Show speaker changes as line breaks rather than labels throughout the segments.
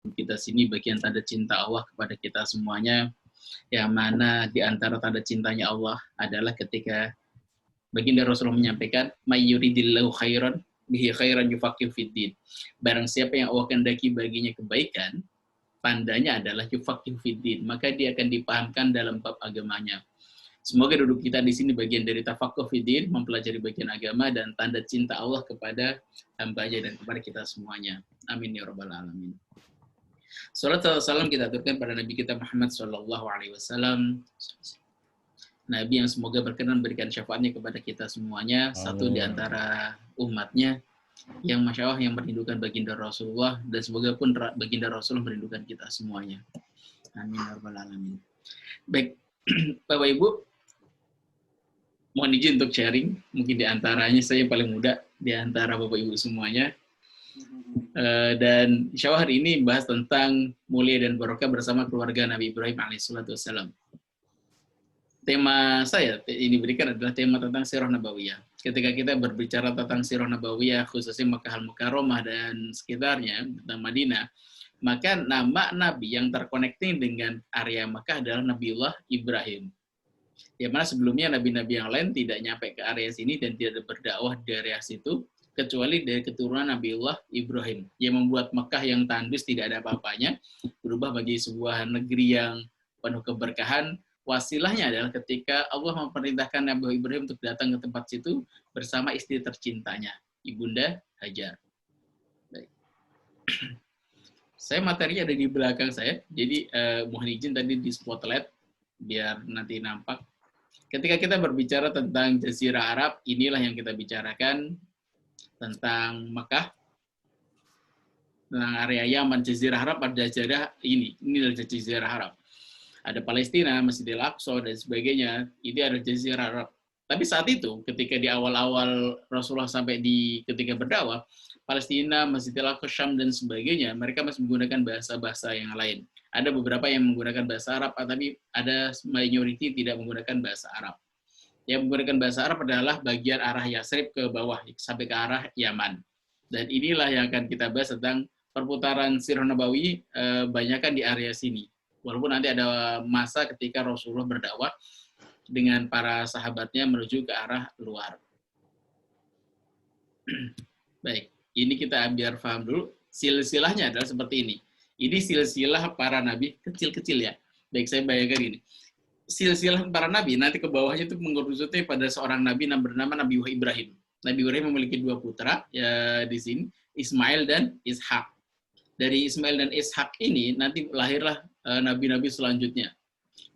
kita sini bagian tanda cinta Allah kepada kita semuanya, yang mana di antara tanda cintanya Allah adalah ketika baginda Rasulullah menyampaikan, "May yuridillahu khairan bihi khairan yufaqihu fiddin." Barang siapa yang Allah kehendaki baginya kebaikan, tandanya adalah yufaqihu fiddin, maka dia akan dipahamkan dalam bab agamanya. Semoga duduk kita di sini bagian dari tafaqquh fiddin, mempelajari bagian agama dan tanda cinta Allah kepada hamba-Nya dan kepada kita semuanya. Amin ya rabbal alamin. Salat dan salam kita aturkan pada Nabi kita Muhammad sallallahu alaihi wasallam. Nabi yang semoga berkenan berikan syafaatnya kepada kita semuanya, satu di antara umatnya yang Masya Allah yang merindukan baginda Rasulullah, dan semoga pun baginda Rasulullah merindukan kita semuanya. Amin ya rabbal alamin. Baik, Bapak Ibu, mohon izin untuk sharing, mungkin di antaranya saya yang paling muda di antara Bapak Ibu semuanya. Dan insya Allah hari ini bahas tentang mulia dan barokah bersama keluarga Nabi Ibrahim alaihissalam. Tema saya ini berikan adalah tema tentang Sirah Nabawiyah. Ketika kita berbicara tentang Sirah Nabawiyah, khususnya Makkah Al-Mukarramah dan sekitarnya, tentang Madinah, maka nama Nabi yang terkonekting dengan area Makkah adalah Nabiullah Ibrahim. Yang mana sebelumnya nabi-nabi yang lain tidak nyampe ke area sini dan tidak berdakwah di area situ, kecuali dari keturunan Nabiullah Ibrahim, yang membuat Mekah yang tandus tidak ada apa-apanya, berubah bagi sebuah negeri yang penuh keberkahan. Wasilahnya adalah ketika Allah memerintahkan Nabi Ibrahim untuk datang ke tempat situ bersama istri tercintanya, Ibunda Hajar. Baik. Saya materi ada di belakang saya, jadi mohon izin tadi di spotlight biar nanti nampak. Ketika kita berbicara tentang Jazirah Arab, inilah yang kita bicarakan, tentang Mekah, tentang area Yaman, Jazirah Arab, pada Jazirah ini adalah Jazirah Arab. Ada Palestina, Masjidil Aqsa, dan sebagainya, ini ada Jazirah Arab. Tapi saat itu, ketika di awal-awal Rasulullah sampai di ketika berdakwah, Palestina, Masjidil Aqsa, Syam, dan sebagainya, mereka masih menggunakan bahasa-bahasa yang lain. Ada beberapa yang menggunakan bahasa Arab, tapi ada majority tidak menggunakan bahasa Arab. Yang menggunakan bahasa Arab adalah bagian arah Yasrib ke bawah, sampai ke arah Yaman. Dan inilah yang akan kita bahas tentang perputaran Sirah Nabawi, banyakkan di area sini. Walaupun nanti ada masa ketika Rasulullah berdakwah dengan para sahabatnya menuju ke arah luar. Baik, ini kita biar paham dulu. Silsilahnya adalah seperti ini. Ini silsilah para nabi kecil-kecil ya. Baik, saya bayangkan ini. Silsilah para nabi, nanti ke bawahnya itu mengerucutnya pada seorang nabi yang bernama Nabi Ibrahim. Nabi Ibrahim memiliki dua putra ya, di sini, Ismail dan Ishak. Dari Ismail dan Ishak ini nanti lahirlah nabi-nabi selanjutnya.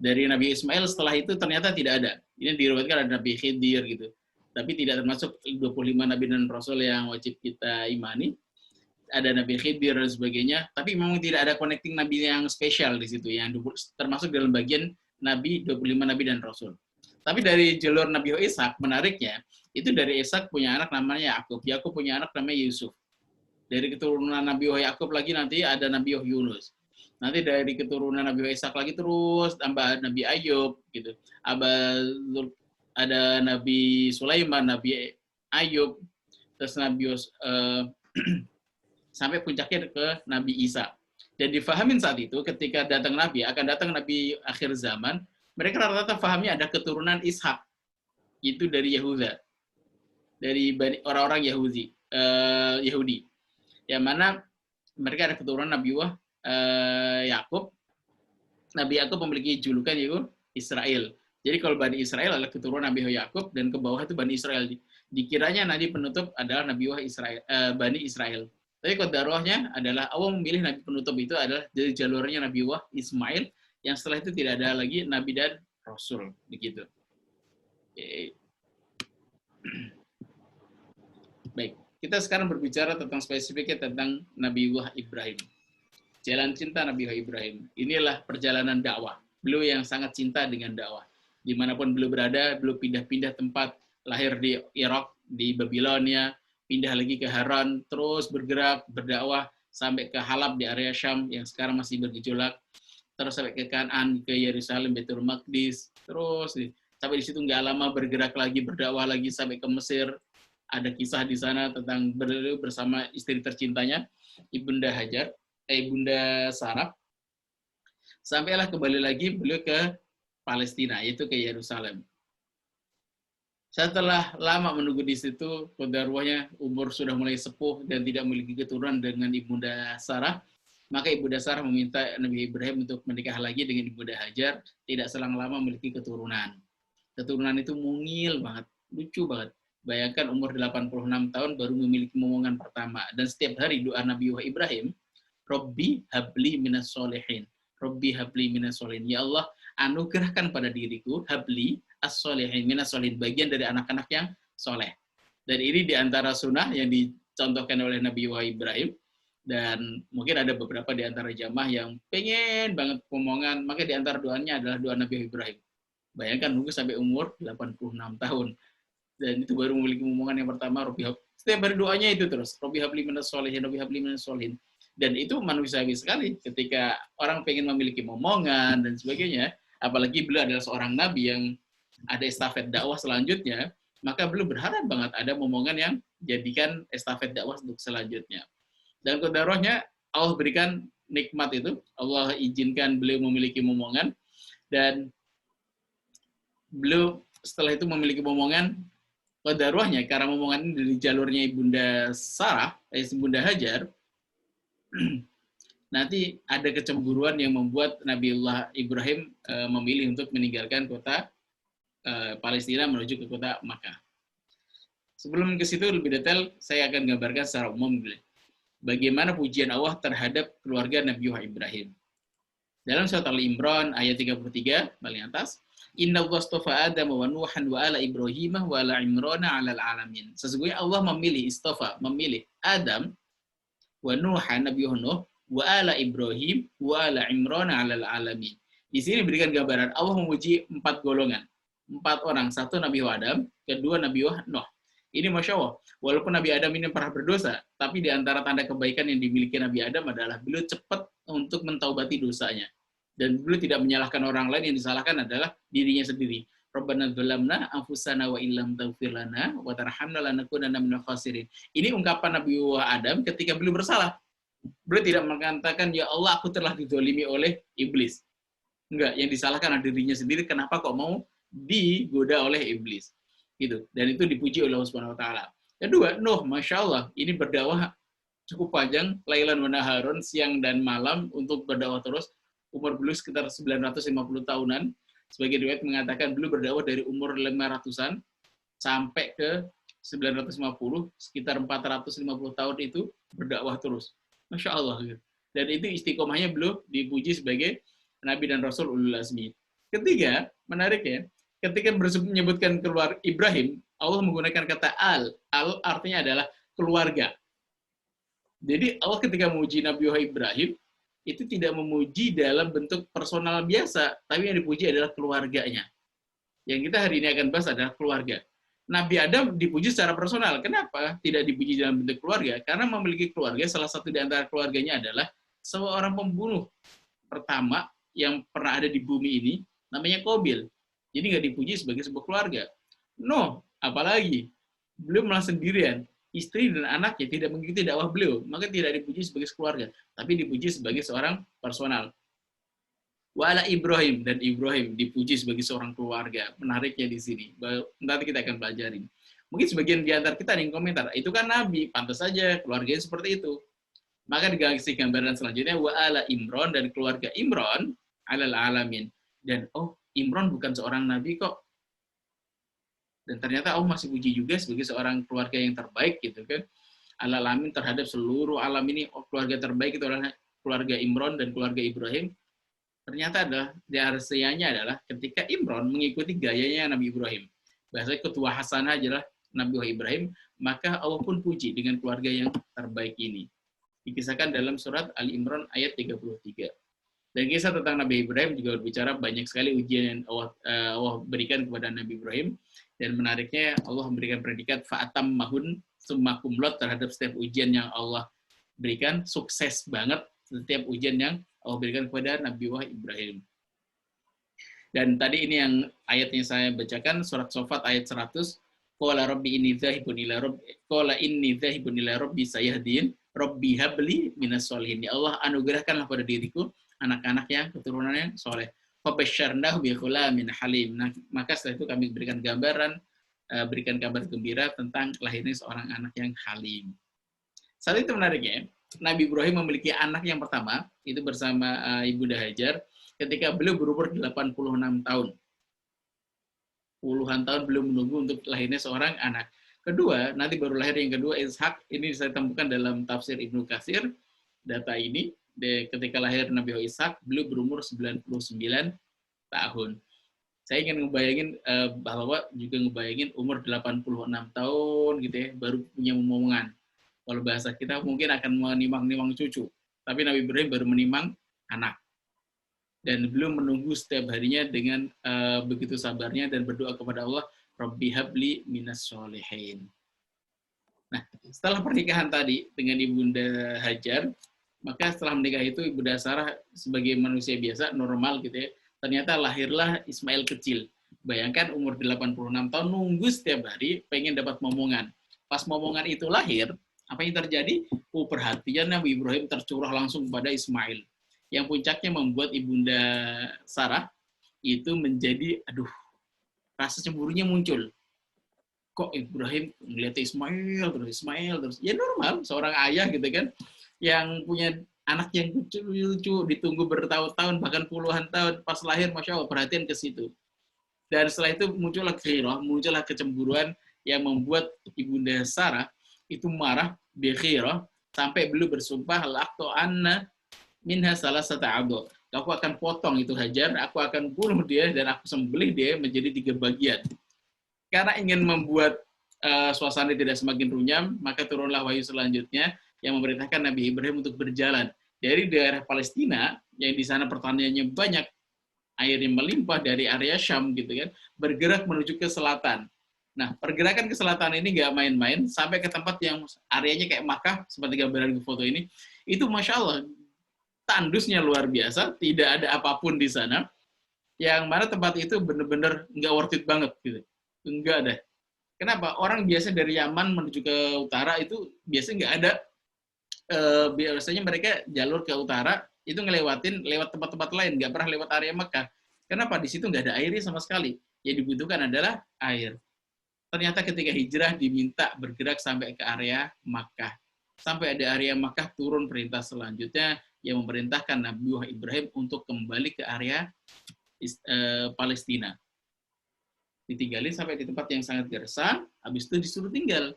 Dari Nabi Ismail setelah itu ternyata tidak ada. Ini diriwayatkan ada Nabi Khidir gitu. Tapi tidak termasuk 25 nabi dan rasul yang wajib kita imani. Ada Nabi Khidir dan sebagainya, tapi memang tidak ada connecting nabi yang spesial di situ, yang termasuk dalam bagian nabi 25 nabi dan rasul. Tapi dari jalur Nabi Ishak, menariknya, itu dari Ishak punya anak namanya Yakub. Yakub punya anak namanya Yusuf. Dari keturunan Nabi Yakub lagi nanti ada Nabi Yunus. Nanti dari keturunan Nabi Ishak lagi terus tambah Nabi Ayub gitu. Ada Nabi Sulaiman, Nabi Ayub, terus Nabi sampai puncaknya ke Nabi Isa. Dan difahamin saat itu ketika datang Nabi, akan datang Nabi akhir zaman, mereka rata-rata fahamnya ada keturunan Ishak, itu dari Yahuda, dari orang-orang Yahudi, yang mana mereka ada keturunan Nabi Yakub. Nabi Yakub memiliki julukan yaitu Israel. Jadi kalau Bani Israel adalah keturunan Nabi Yakub, dan ke bawah itu Bani Israel. Dikiranya nanti penutup adalah Nabi Bani Israel. Tapi qadarullah adalah Allah memilih nabi penutup itu adalah dari jalurnya Nabi Ismail, yang setelah itu tidak ada lagi nabi dan rasul begitu. Oke. Baik, kita sekarang berbicara tentang spesifiknya tentang Nabiullah Ibrahim. Jalan cinta Nabiullah Ibrahim. Inilah perjalanan dakwah. Beliau yang sangat cinta dengan dakwah. Dimanapun beliau berada, beliau pindah-pindah tempat, lahir di Irak, di Babilonia, pindah lagi ke Haran, terus bergerak, berdakwah, sampai ke Halab di area Syam, yang sekarang masih bergejolak, terus sampai ke Kanaan, ke Yerusalem, Baitul Maqdis, terus sampai di situ nggak lama bergerak lagi, berdakwah lagi sampai ke Mesir. Ada kisah di sana tentang beliau bersama istri tercintanya, Ibunda Hajar. Ibunda Sarah, sampailah kembali lagi beliau ke Palestina, yaitu ke Yerusalem. Setelah lama menunggu di situ, kodarwahnya umur sudah mulai sepuh dan tidak memiliki keturunan dengan Ibunda Sarah, maka Ibunda Sarah meminta Nabi Ibrahim untuk menikah lagi dengan Ibunda Hajar, tidak selang lama memiliki keturunan. Keturunan itu mungil banget, lucu banget. Bayangkan umur 86 tahun baru memiliki momongan pertama. Dan setiap hari doa Nabi Ibrahim, Robbi habli minas solehin. Robbi habli minas solehin. Ya Allah, anugerahkan pada diriku, habli as-solehin minas solehin. Bagian dari anak-anak yang soleh. Dan ini diantara sunnah yang dicontohkan oleh Nabi Ibrahim. Dan mungkin ada beberapa di antara jamaah yang pengen banget momongan, maka di antara doanya adalah doa Nabi Ibrahim. Bayangkan nunggu sampai umur 86 tahun. Dan itu baru memiliki momongan yang pertama, Robbi Hab. Setiap hari doanya itu terus, Robbi habli minas solehin, Robbi habli minas solehin. Dan itu manusiawi sekali ketika orang pengen memiliki momongan dan sebagainya, apalagi beliau adalah seorang nabi yang ada estafet dakwah selanjutnya, maka beliau berharap banget ada momongan yang jadikan estafet dakwah untuk selanjutnya. Dan qadarahnya Allah berikan nikmat itu, Allah izinkan beliau memiliki momongan, dan beliau setelah itu memiliki momongan, qadarahnya karena momongan ini dari jalurnya Ibunda Sarah, Ibunda Hajar, nanti ada kecemburuan yang membuat Nabiullah Ibrahim memilih untuk meninggalkan kota Palestina menuju ke kota Makkah. Sebelum ke situ lebih detail, saya akan gambarkan secara umum bagaimana pujian Allah terhadap keluarga Nabiullah Ibrahim. Dalam surat Al-Imran ayat 33 paling atas, Inna Allah astafa Adam wa Nuhan wa ala Ibrahim wa ala Imrana ala alamin. Sesungguhnya Allah memilih Adam wa Nuhan, Nabi Nuh, wa ala Ibrahim, wa ala Imran alal alamin. Di sini berikan gambaran Allah memuji 4 golongan. 4 orang. 1 Nabi Adam, kedua Nabi Nuh. Ini Masya Allah. Walaupun Nabi Adam ini pernah berdosa, tapi di antara tanda kebaikan yang dimiliki Nabi Adam adalah beliau cepat untuk mentaubati dosanya. Dan beliau tidak menyalahkan orang lain, yang disalahkan adalah dirinya sendiri. Rabbana dzalamna anfusana wa illam taghfir lana wa tarhamna lanakunanna minal khasirin. Ini ungkapan Nabi Adam ketika beliau bersalah. Beliau tidak mengatakan, ya Allah aku telah dizalimi oleh iblis. Enggak, yang disalahkan adalah dirinya sendiri, kenapa kok mau digoda oleh iblis. Gitu. Dan itu dipuji oleh Allah Subhanahu wa taala. Kedua, Nuh, Masya Allah, ini berdakwah cukup panjang, lailan wa naharon, siang dan malam untuk berdakwah terus. Umur beliau sekitar 950 tahunan. Sebagai riwayat mengatakan beliau berdakwah dari umur 500-an sampai ke 950, sekitar 450 tahun itu berdakwah terus. Masya Allah. Dan itu istiqomahnya beliau dipuji sebagai Nabi dan Rasul ulul azmi. Ketiga, menarik ya, ketika menyebutkan keluar Ibrahim, Allah menggunakan kata al. Al artinya adalah keluarga. Jadi Allah ketika memuji Nabi Ibrahim, itu tidak memuji dalam bentuk personal biasa, tapi yang dipuji adalah keluarganya. Yang kita hari ini akan bahas adalah keluarga. Nabi Adam dipuji secara personal. Kenapa tidak dipuji dalam bentuk keluarga? Karena memiliki keluarga, salah satu di antara keluarganya adalah seorang pembunuh pertama yang pernah ada di bumi ini, namanya Qabil. Jadi nggak dipuji sebagai sebuah keluarga. No, apalagi beliau malah sendirian. Istri dan anaknya tidak mengikuti dakwah beliau, maka tidak dipuji sebagai keluarga, tapi dipuji sebagai seorang personal. Wa ala Ibrahim, dan Ibrahim dipuji sebagai seorang keluarga. Menariknya di sini. Nanti kita akan pelajarin. Mungkin sebagian di antara kita yang komentar, itu kan Nabi, pantas saja keluarganya seperti itu. Maka dikasih gambaran selanjutnya, wa ala Imran, dan keluarga Imran alal alamin. Dan Imran bukan seorang Nabi kok. Dan ternyata Allah masih puji juga sebagai seorang keluarga yang terbaik gitu kan. Al-alamin terhadap seluruh alam ini, keluarga terbaik itu adalah keluarga Imran dan keluarga Ibrahim. Ternyata adalah rahasianya adalah ketika Imran mengikuti gayanya Nabi Ibrahim. Bahasanya ketua hasanah adalah Nabi Ibrahim, maka Allah pun puji dengan keluarga yang terbaik ini. Dikisahkan dalam surat Ali Imran ayat 33. Dan kisah tentang Nabi Ibrahim juga berbicara banyak sekali ujian yang Allah berikan kepada Nabi Ibrahim. Dan menariknya Allah memberikan predikat fa'atam mahun summa kumlot terhadap setiap ujian yang Allah berikan. Sukses banget setiap ujian yang Allah berikan kepada Nabi Ibrahim. Dan tadi ini yang ayatnya saya bacakan, surat Shofat ayat 100. Qala rabbi inni dzahibun ila rabbi sayahdin. Rabbi habli minas solihin. Ya Allah, anugerahkanlah pada diriku anak-anak yang keturunannya soleh. Fabasyarnahu bi ghulamin halim. Nah, maka setelah itu kami berikan gambaran, berikan kabar gembira tentang lahirnya seorang anak yang halim. Saat itu menariknya, Nabi Ibrahim memiliki anak yang pertama, itu bersama Ibunda Hajar, ketika beliau berumur 86 tahun. Puluhan tahun belum menunggu untuk lahirnya seorang anak. Kedua, nanti baru lahir yang kedua, Ishak. Ini saya temukan dalam tafsir Ibnu Katsir, data ini. Ketika lahir Nabi Ishak, beliau berumur 99 tahun. Saya ingin ngebayangin bahwa juga ngebayangin umur 86 tahun gitu ya, baru punya momongan. Kalau bahasa kita mungkin akan menimang-nimang cucu. Tapi Nabi Ibrahim baru menimang anak. Dan belum menunggu setiap harinya dengan begitu sabarnya dan berdoa kepada Allah, Rabbi habli minas sholihin. Nah, setelah pernikahan tadi dengan Ibunda Hajar, maka setelah menikah itu Ibunda Sarah sebagai manusia biasa, normal gitu ya, ternyata lahirlah Ismail kecil. Bayangkan umur 86 tahun, nunggu setiap hari, pengen dapat momongan. Pas momongan itu lahir, apa yang terjadi? Perhatian Nabi Ibrahim tercurah langsung kepada Ismail. Yang puncaknya membuat Ibunda Sarah itu menjadi, rasa cemburunya muncul. Kok Ibrahim melihat Ismail terus. Ya normal, seorang ayah gitu kan, yang punya anak yang lucu, ditunggu bertahun-tahun, bahkan puluhan tahun, pas lahir, Masya Allah, perhatian ke situ. Dan setelah itu muncullah ghirah, muncullah kecemburuan yang membuat Ibunda Sarah itu marah, bighirah, sampai beliau bersumpah, laqtu anna minha salasata a'dha. Aku akan potong itu Hajar, aku akan bunuh dia, dan aku sembelih dia menjadi 3 bagian. Karena ingin membuat suasana tidak semakin runyam, maka turunlah wahyu selanjutnya yang memerintahkan Nabi Ibrahim untuk berjalan dari daerah Palestina, yang di sana pertaniannya banyak, airnya melimpah dari area Syam gitu kan, bergerak menuju ke selatan. Nah, pergerakan ke selatan ini nggak main-main, sampai ke tempat yang areanya kayak Makkah, seperti gambaran di foto ini, itu Masya Allah, tandusnya luar biasa, tidak ada apapun di sana, yang mana tempat itu benar-benar nggak worth it banget gitu. Enggak ada. Kenapa? Orang biasa dari Yaman menuju ke utara itu biasanya nggak ada. Biasanya mereka jalur ke utara itu ngelewatin lewat tempat-tempat lain, nggak pernah lewat area Mekah. Kenapa? Di situ nggak ada airnya sama sekali. Yang dibutuhkan adalah air. Ternyata ketika hijrah diminta bergerak sampai ke area Makkah. Sampai ada area Makkah, turun perintah selanjutnya yang memerintahkan Nabi Ibrahim untuk kembali ke area Palestina. Ditinggalin sampai di tempat yang sangat gersang, habis itu disuruh tinggal.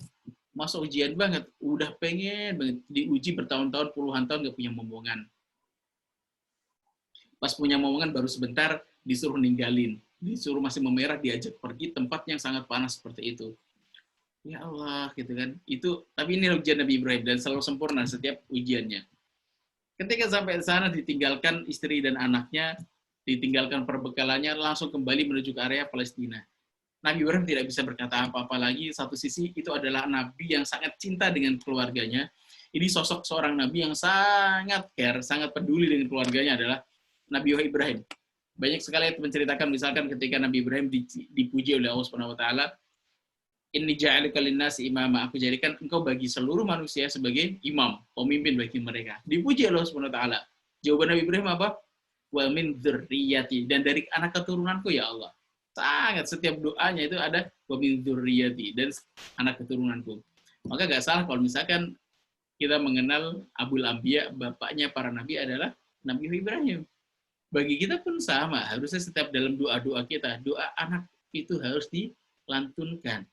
Masa ujian banget, udah pengen banget diuji bertahun-tahun, puluhan tahun gak punya momongan. Pas punya momongan baru sebentar disuruh ninggalin, disuruh masih memerah, diajak pergi tempat yang sangat panas seperti itu. Ya Allah, gitu kan. Itu, tapi ini ujian Nabi Ibrahim dan selalu sempurna setiap ujiannya. Ketika sampai di sana ditinggalkan istri dan anaknya, ditinggalkan perbekalannya, langsung kembali menuju ke area Palestina. Nabi Ibrahim tidak bisa berkata apa-apa lagi. Satu sisi itu adalah Nabi yang sangat cinta dengan keluarganya. Ini sosok seorang Nabi yang sangat care, sangat peduli dengan keluarganya adalah Nabi Ibrahim. Banyak sekali menceritakan misalkan ketika Nabi Ibrahim dipuji oleh Allah Subhanahu wa taala, "Inni ja'aluka lin-nasi imama." Aku jadikan engkau bagi seluruh manusia sebagai imam, pemimpin bagi mereka. Dipuji oleh Allah Subhanahu wa taala. Jawaban Nabi Ibrahim apa? Wa min dzurriyyati, dan dari anak keturunanku ya Allah. Sangat setiap doanya itu ada wa min dzurriyyati, dan anak keturunanku. Maka nggak salah kalau misalkan kita mengenal Abul Anbiya, bapaknya para nabi adalah Nabi Ibrahim. Bagi kita pun sama, harusnya setiap dalam doa-doa kita, doa anak itu harus dilantunkan.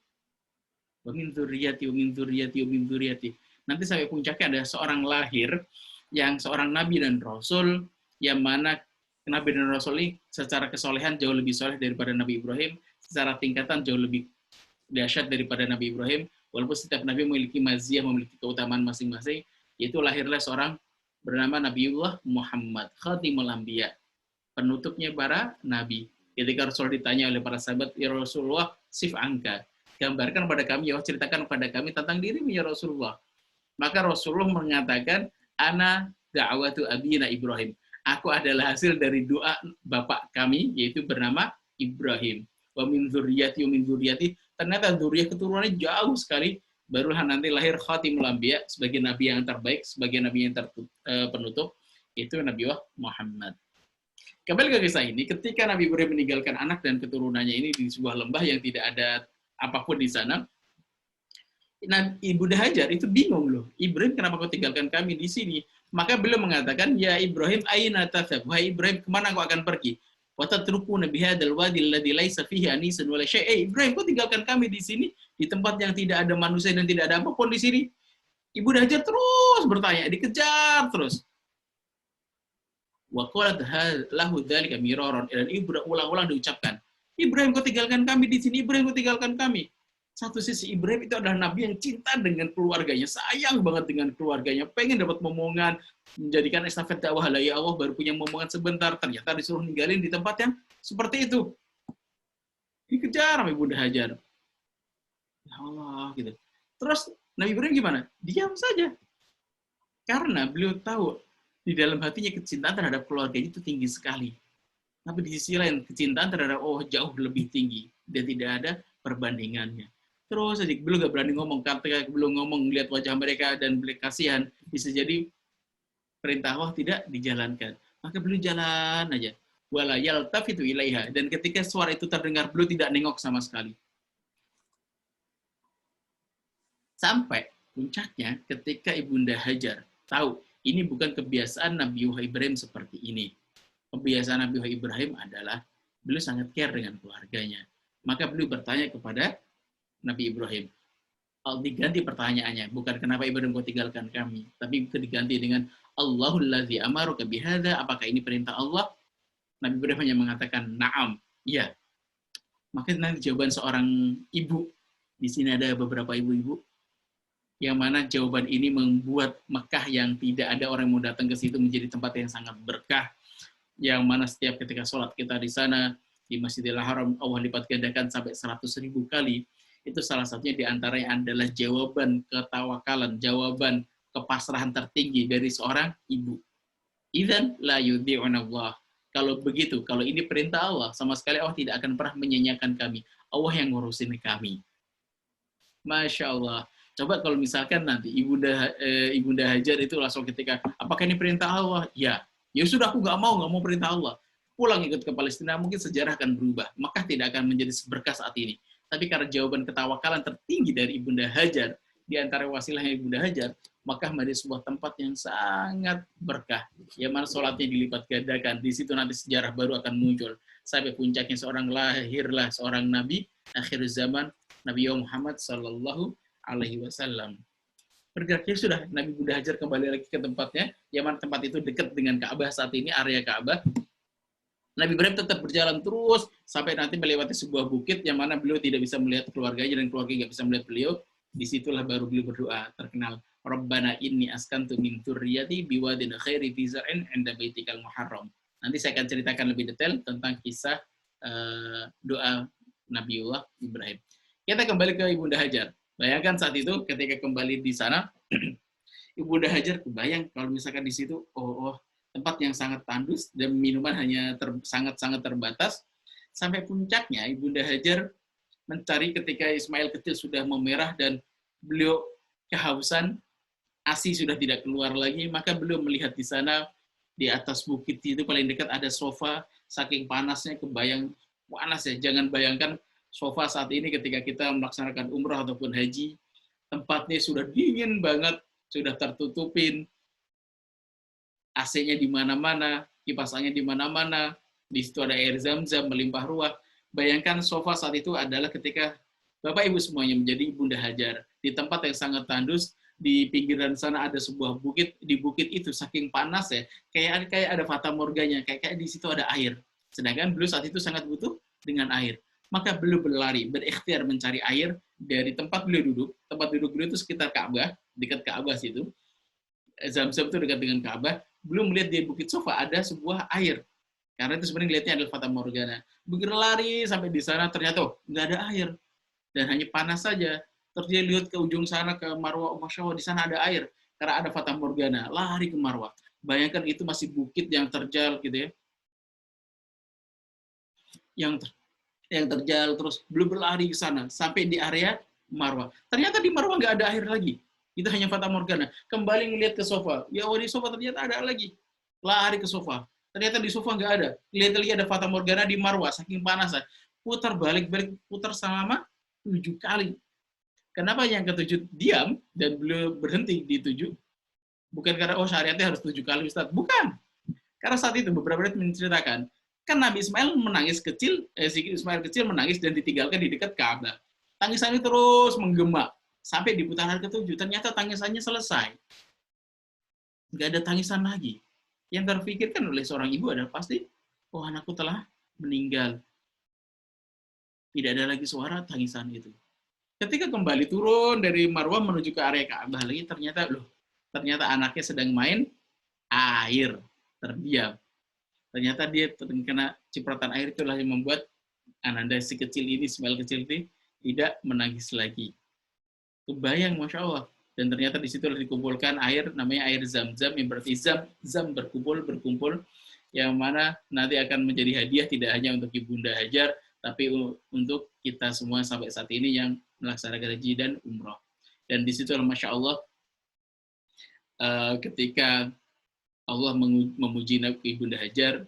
Wa min dzurriyyati wa min dzurriyyati wa min dzurriyyati. Nanti sampai puncaknya ada seorang lahir yang seorang nabi dan rasul, yang mana Nabi dan Rasul ini secara kesolehan jauh lebih soleh daripada Nabi Ibrahim, secara tingkatan jauh lebih dahsyat daripada Nabi Ibrahim, walaupun setiap Nabi memiliki maziyah, memiliki keutamaan masing-masing, yaitu lahirlah seorang bernama Nabiullah Muhammad, Khatimul Anbiya, penutupnya para Nabi. Ketika Rasul ditanya oleh para sahabat, ya Rasulullah, sif angka, gambarkan pada kami, ya ceritakan pada kami tentang dirimu ya Rasulullah. Maka Rasulullah mengatakan, ana da'watu abina Ibrahim. Aku adalah hasil dari doa bapak kami, yaitu bernama Ibrahim. Wa min dzurriyyati wa min dzurriyyati. Ternyata dzurriyyah keturunannya jauh sekali barulah nanti lahir Khatimul Anbiya sebagai nabi yang terbaik, sebagai nabi yang penutup, itu Nabi Muhammad. Kembali ke kisah ini, ketika Nabi Ibrahim meninggalkan anak dan keturunannya ini di sebuah lembah yang tidak ada apapun di sana, nah, Ibunda Hajar itu bingung loh. Ibrahim, kenapa kau tinggalkan kami di sini? Maka beliau mengatakan, ya Ibrahim, aina tadhhab? Wahai Ibrahim, kemana kau akan pergi? Wa tatrukuna bihadzal wadi alladzi laisa fihi anisun wala syai'. Ibrahim, kau tinggalkan kami di sini di tempat yang tidak ada manusia dan tidak ada apapun di sini. Ibunda Hajar terus bertanya, dikejar terus. Wa qalat lahu dzalika miraran, dan ibu ulang-ulang diucapkan, Ibrahim, kau tinggalkan kami di sini. Ibrahim, kau tinggalkan kami. Satu sisi Ibrahim itu adalah nabi yang cinta dengan keluarganya, sayang banget dengan keluarganya, pengen dapat momongan, menjadikan estafet dakwah, ya Allah, baru punya momongan sebentar, ternyata disuruh ninggalin di tempat yang seperti itu. Dikejar sama Ibunda Hajar. Ya Allah, gitu. Terus Nabi Ibrahim gimana? Diam saja. Karena beliau tahu di dalam hatinya kecintaan terhadap keluarganya itu tinggi sekali. Tapi di sisi lain kecintaan terhadap Allah jauh lebih tinggi dan tidak ada perbandingannya. Terus aja beliau gak berani ngomong, ketika beliau ngomong lihat wajah mereka dan beliau kasihan, bisa jadi perintah Allah tidak dijalankan. Maka beliau jalan aja. Wala yaltafitu ilaiha, dan ketika suara itu terdengar beliau tidak nengok sama sekali. Sampai puncaknya ketika Ibunda Hajar tahu ini bukan kebiasaan Nabi Ibrahim seperti ini. Kebiasaan Nabi Ibrahim adalah beliau sangat care dengan keluarganya. Maka beliau bertanya kepada Nabi Ibrahim. Diganti pertanyaannya, bukan kenapa Ibrahim kau tinggalkan kami, tapi diganti dengan Allahul ladzi amaruka bihadza, apakah ini perintah Allah? Nabi Ibrahim hanya mengatakan na'am, iya. Maka nanti jawaban seorang ibu, di sini ada beberapa ibu-ibu, yang mana jawaban ini membuat Mekah yang tidak ada orang yang mau datang ke situ menjadi tempat yang sangat berkah, yang mana setiap ketika sholat kita di sana, di Masjidil Haram, Allah lipat gandakan sampai 100.000 kali. Itu salah satunya diantaranya adalah jawaban ketawakalan, jawaban kepasrahan tertinggi dari seorang ibu. Idzan la yudhi'una Allah. Kalau begitu, kalau ini perintah Allah, sama sekali Allah tidak akan pernah menyanyiakan kami. Allah yang ngurusin kami. Masya Allah. Coba kalau misalkan nanti Ibunda Hajar itu langsung ketika, apakah ini perintah Allah? Ya. Ya sudah, aku nggak mau perintah Allah. Pulang ikut ke Palestina, mungkin sejarah akan berubah. Maka tidak akan menjadi seberkah saat ini. Tapi karena jawaban ketawakalan tertinggi dari Ibunda Hajar, di antara wasilahnya Ibunda Hajar, maka menjadi sebuah tempat yang sangat berkah. Yang mana sholatnya dilipat gandakan. Di situ nanti sejarah baru akan muncul. Sampai puncaknya lahirlah seorang Nabi, akhir zaman, Nabi Muhammad Sallallahu Alaihi Wasallam. Bergeraknya sudah, Nabi Ibunda Hajar kembali lagi ke tempatnya, yang mana tempat itu dekat dengan Ka'bah saat ini, area Ka'bah. Nabi Ibrahim tetap berjalan terus sampai nanti melewati sebuah bukit yang mana beliau tidak bisa melihat keluarganya dan keluarga tidak bisa melihat beliau. Disitulah baru beliau berdoa terkenal. Rabbana inni askantu min dzurriyyati biwadin khairi dzi zar'in 'inda baitikal muharram. Nanti saya akan ceritakan lebih detail tentang kisah doa Nabiullah Ibrahim. Kita kembali ke Ibunda Hajar. Bayangkan saat itu ketika kembali di sana, Ibunda Hajar kebayang kalau misalkan di situ, tempat yang sangat tandus dan minuman hanya sangat-sangat terbatas. Sampai puncaknya Ibunda Hajar mencari ketika Ismail kecil sudah memerah dan beliau kehausan, ASI sudah tidak keluar lagi, maka beliau melihat di sana di atas bukit itu paling dekat ada sofa, saking panasnya kebayang panas ya. Jangan bayangkan sofa saat ini ketika kita melaksanakan umrah ataupun haji, tempatnya sudah dingin banget, sudah tertutupin, AC-nya di mana-mana, kipas angin di mana-mana, di situ ada air zam-zam melimpah ruah. Bayangkan sofa saat itu adalah ketika Bapak Ibu semuanya menjadi Ibunda Hajar di tempat yang sangat tandus, di pinggiran sana ada sebuah bukit, di bukit itu saking panas ya, kayak ada fata morganya, kayak di situ ada air. Sedangkan beliau saat itu sangat butuh dengan air. Maka beliau berlari, berikhtiar mencari air dari tempat beliau duduk. Tempat duduk beliau itu sekitar Ka'bah, dekat Ka'bah situ. Zam-zam itu dekat dengan Ka'bah. Belum melihat di bukit sofa ada sebuah air. Karena itu sebenarnya lihatnya adalah fata morgana. Berlari sampai di sana ternyata nggak ada air. Dan hanya panas saja. Terus dia lihat ke ujung sana ke Marwah, Masya Allah, di sana ada air. Karena ada fata morgana. Lari ke Marwah. Bayangkan itu masih bukit yang terjal gitu ya. Yang terjal terus belum berlari ke sana. Sampai di area Marwah. Ternyata di Marwah nggak ada air lagi. Itu hanya fata morgana. Kembali ngeliat ke sofa. Ya Allah, di sofa ternyata ada lagi. Lari ke sofa. Ternyata di sofa nggak ada. Lihat-lihat ada fata morgana di Marwah. Saking panasnya. Putar balik-balik. Putar selama 7 kali. Kenapa yang ketujuh diam dan belum berhenti di 7? Bukan karena, oh syariatnya harus 7 kali Ustaz. Bukan. Karena saat itu beberapa menit menceritakan, kan Nabi Ismail menangis kecil, si Ismail kecil menangis dan ditinggalkan di dekat Ka'bah. Tangisannya terus menggema sampai di putaran ketujuh. Ternyata tangisannya selesai. Nggak ada tangisan lagi. Yang terpikirkan oleh seorang ibu adalah pasti, oh anakku telah meninggal. Tidak ada lagi suara tangisan itu. Ketika kembali turun dari Marwah menuju ke area Ka'bah lagi, ternyata anaknya sedang main air, terdiam. Ternyata dia terkena cipratan air, itulah yang membuat ananda si kecil ini, Ismail kecil ini, tidak menangis lagi. Kebayang, Masya Allah. Dan ternyata di situ dikumpulkan air, namanya air zam-zam, yang berarti zam berkumpul, yang mana nanti akan menjadi hadiah tidak hanya untuk Ibunda Hajar, tapi untuk kita semua sampai saat ini yang melaksanakan haji dan umroh. Dan di situ, Masya Allah, ketika Allah memuji Ibunda Hajar,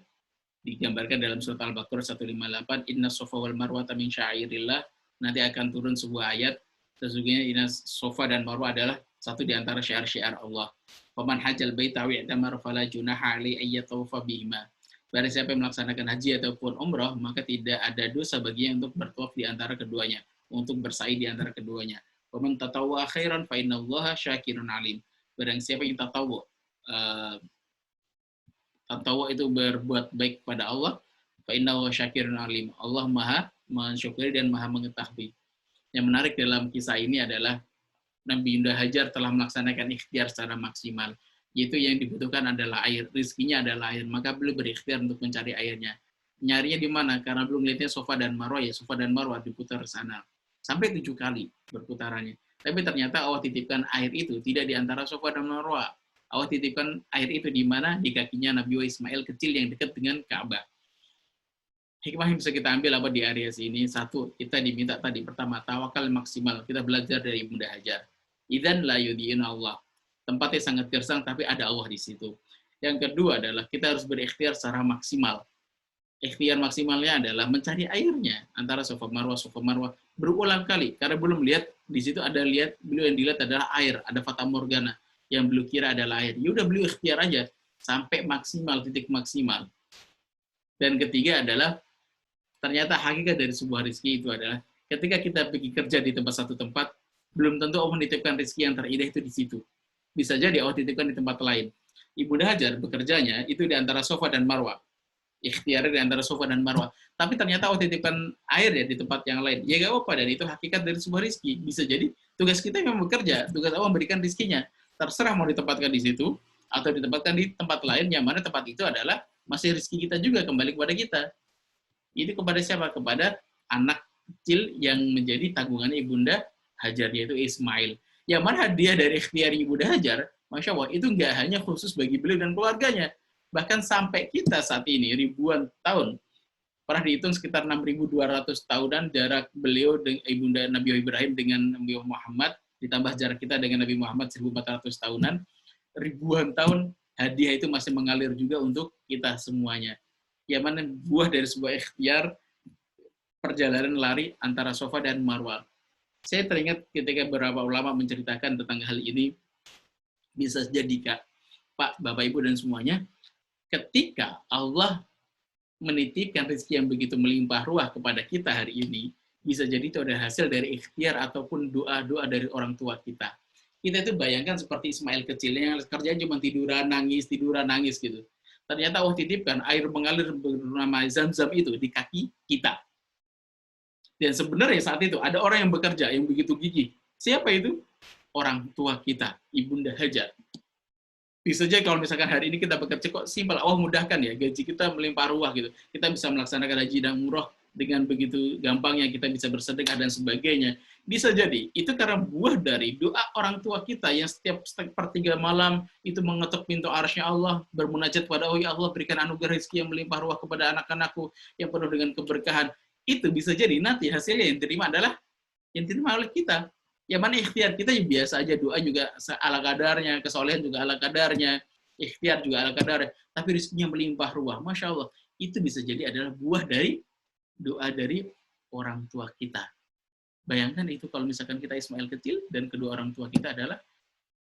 digambarkan dalam surat Al-Baqarah 158, Inna Sofa wal Marwata min syairillah, nanti akan turun sebuah ayat, sesungguhnya Inna Sofa dan Marwah adalah satu di antara syiar-syiar Allah. Faman hajjal baita wa i'tamara fala junaha alaihi ayyatawafa bihima. Barang siapa yang melaksanakan haji ataupun umrah, maka tidak ada dosa baginya untuk bertawaf di antara keduanya, untuk bersa'i di antara keduanya. Faman tatawwa khairan fa innallaha syakirun alim. Barang siapa yang tatawwa, tatawwa itu berbuat baik kepada Allah, fa innahu syakirun alim. Allah Maha mensyukuri dan Maha mengetahui. Yang menarik dalam kisah ini adalah Nabi Ibunda Hajar telah melaksanakan ikhtiar secara maksimal. Yaitu yang dibutuhkan adalah air, rizkinya adalah air, maka beliau berikhtiar untuk mencari airnya. Nyarinya di mana? Karena belum lihatnya Sofa dan Marwah, ya Sofa dan Marwah diputar sana. Sampai 7 kali berputarannya. Tapi ternyata Allah titipkan air itu tidak di antara Sofa dan Marwah. Allah titipkan air itu di mana? Di kakinya Nabi Ismail kecil yang dekat dengan Ka'bah. Hikmah yang bisa kita ambil apa di area sini? Satu, kita diminta tadi pertama tawakal maksimal. Kita belajar dari Ibunda Hajar. Idzan la yudiin Allah. Tempatnya sangat gersang tapi ada Allah di situ. Yang kedua adalah kita harus berikhtiar secara maksimal. Ikhtiar maksimalnya adalah mencari airnya antara Sofa Marwah berulang kali karena belum lihat di situ ada beliau yang dilihat adalah air, ada fata morgana yang beliau kira adalah air. Ya udah beliau ikhtiar aja sampai maksimal, titik maksimal. Dan ketiga adalah ternyata hakikat dari sebuah rezeki itu adalah ketika kita pergi kerja di satu tempat, belum tentu Allah menitipkan rezeki yang terindah itu di situ. Bisa jadi Allah titipkan di tempat lain. Ibunda Hajar bekerjanya itu di antara Sofa dan Marwah. Ikhtiar di antara Sofa dan Marwah. Tapi ternyata Allah titipkan air ya di tempat yang lain. Ya gak apa-apa, dan itu hakikat dari sebuah rezeki. Bisa jadi tugas kita memang bekerja, tugas Allah memberikan rezekinya. Terserah mau ditempatkan di situ, atau ditempatkan di tempat lain, yang mana tempat itu adalah masih rezeki kita juga, kembali kepada kita. Itu kepada siapa? Kepada anak kecil yang menjadi tanggungannya Ibunda Hajar, yaitu Ismail. Yang mana hadiah dari ikhtiar Ibunda Hajar, Masya Allah, itu nggak hanya khusus bagi beliau dan keluarganya. Bahkan sampai kita saat ini, ribuan tahun, pernah dihitung sekitar 6.200 tahunan jarak beliau dengan Ibunda Nabi Ibrahim dengan Nabi Muhammad, ditambah jarak kita dengan Nabi Muhammad 1.400 tahunan, ribuan tahun, hadiah itu masih mengalir juga untuk kita semuanya. Yang mana buah dari sebuah ikhtiar perjalanan lari antara Sofa dan Marwah. Saya teringat ketika beberapa ulama menceritakan tentang hal ini, bisa jadi Kak, Pak, Bapak, Ibu, dan semuanya, ketika Allah menitipkan rezeki yang begitu melimpah ruah kepada kita hari ini, bisa jadi itu ada hasil dari ikhtiar ataupun doa-doa dari orang tua kita. Kita itu bayangkan seperti Ismail kecilnya yang kerjanya cuma tiduran nangis gitu. Ternyata Allah titipkan air mengalir bernama Zam-Zam itu di kaki kita. Dan sebenarnya saat itu ada orang yang bekerja yang begitu gigih. Siapa itu? Orang tua kita, Ibunda Hajar. Bisa saja kalau misalkan hari ini kita bekerja kok simpel, Allah mudahkan ya, gaji kita melimpah ruah gitu. Kita bisa melaksanakan haji dan umroh dengan begitu gampangnya, kita bisa bersedekah dan sebagainya. Bisa jadi, itu karena buah dari doa orang tua kita yang setiap sepertiga malam itu mengetuk pintu arsy-Nya Allah, bermunajat pada Allah, ya Allah berikan anugerah rezeki yang melimpah ruah kepada anak-anakku yang penuh dengan keberkahan. Itu bisa jadi nanti hasilnya yang diterima adalah yang diterima oleh kita. Ya mana ikhtiar kita biasa aja, doa juga ala kadarnya, kesolehan juga ala kadarnya, ikhtiar juga ala kadarnya, tapi rezekinya melimpah ruah, masya Allah. Itu bisa jadi adalah buah dari doa dari orang tua kita. Bayangkan itu kalau misalkan kita Ismail kecil dan kedua orang tua kita adalah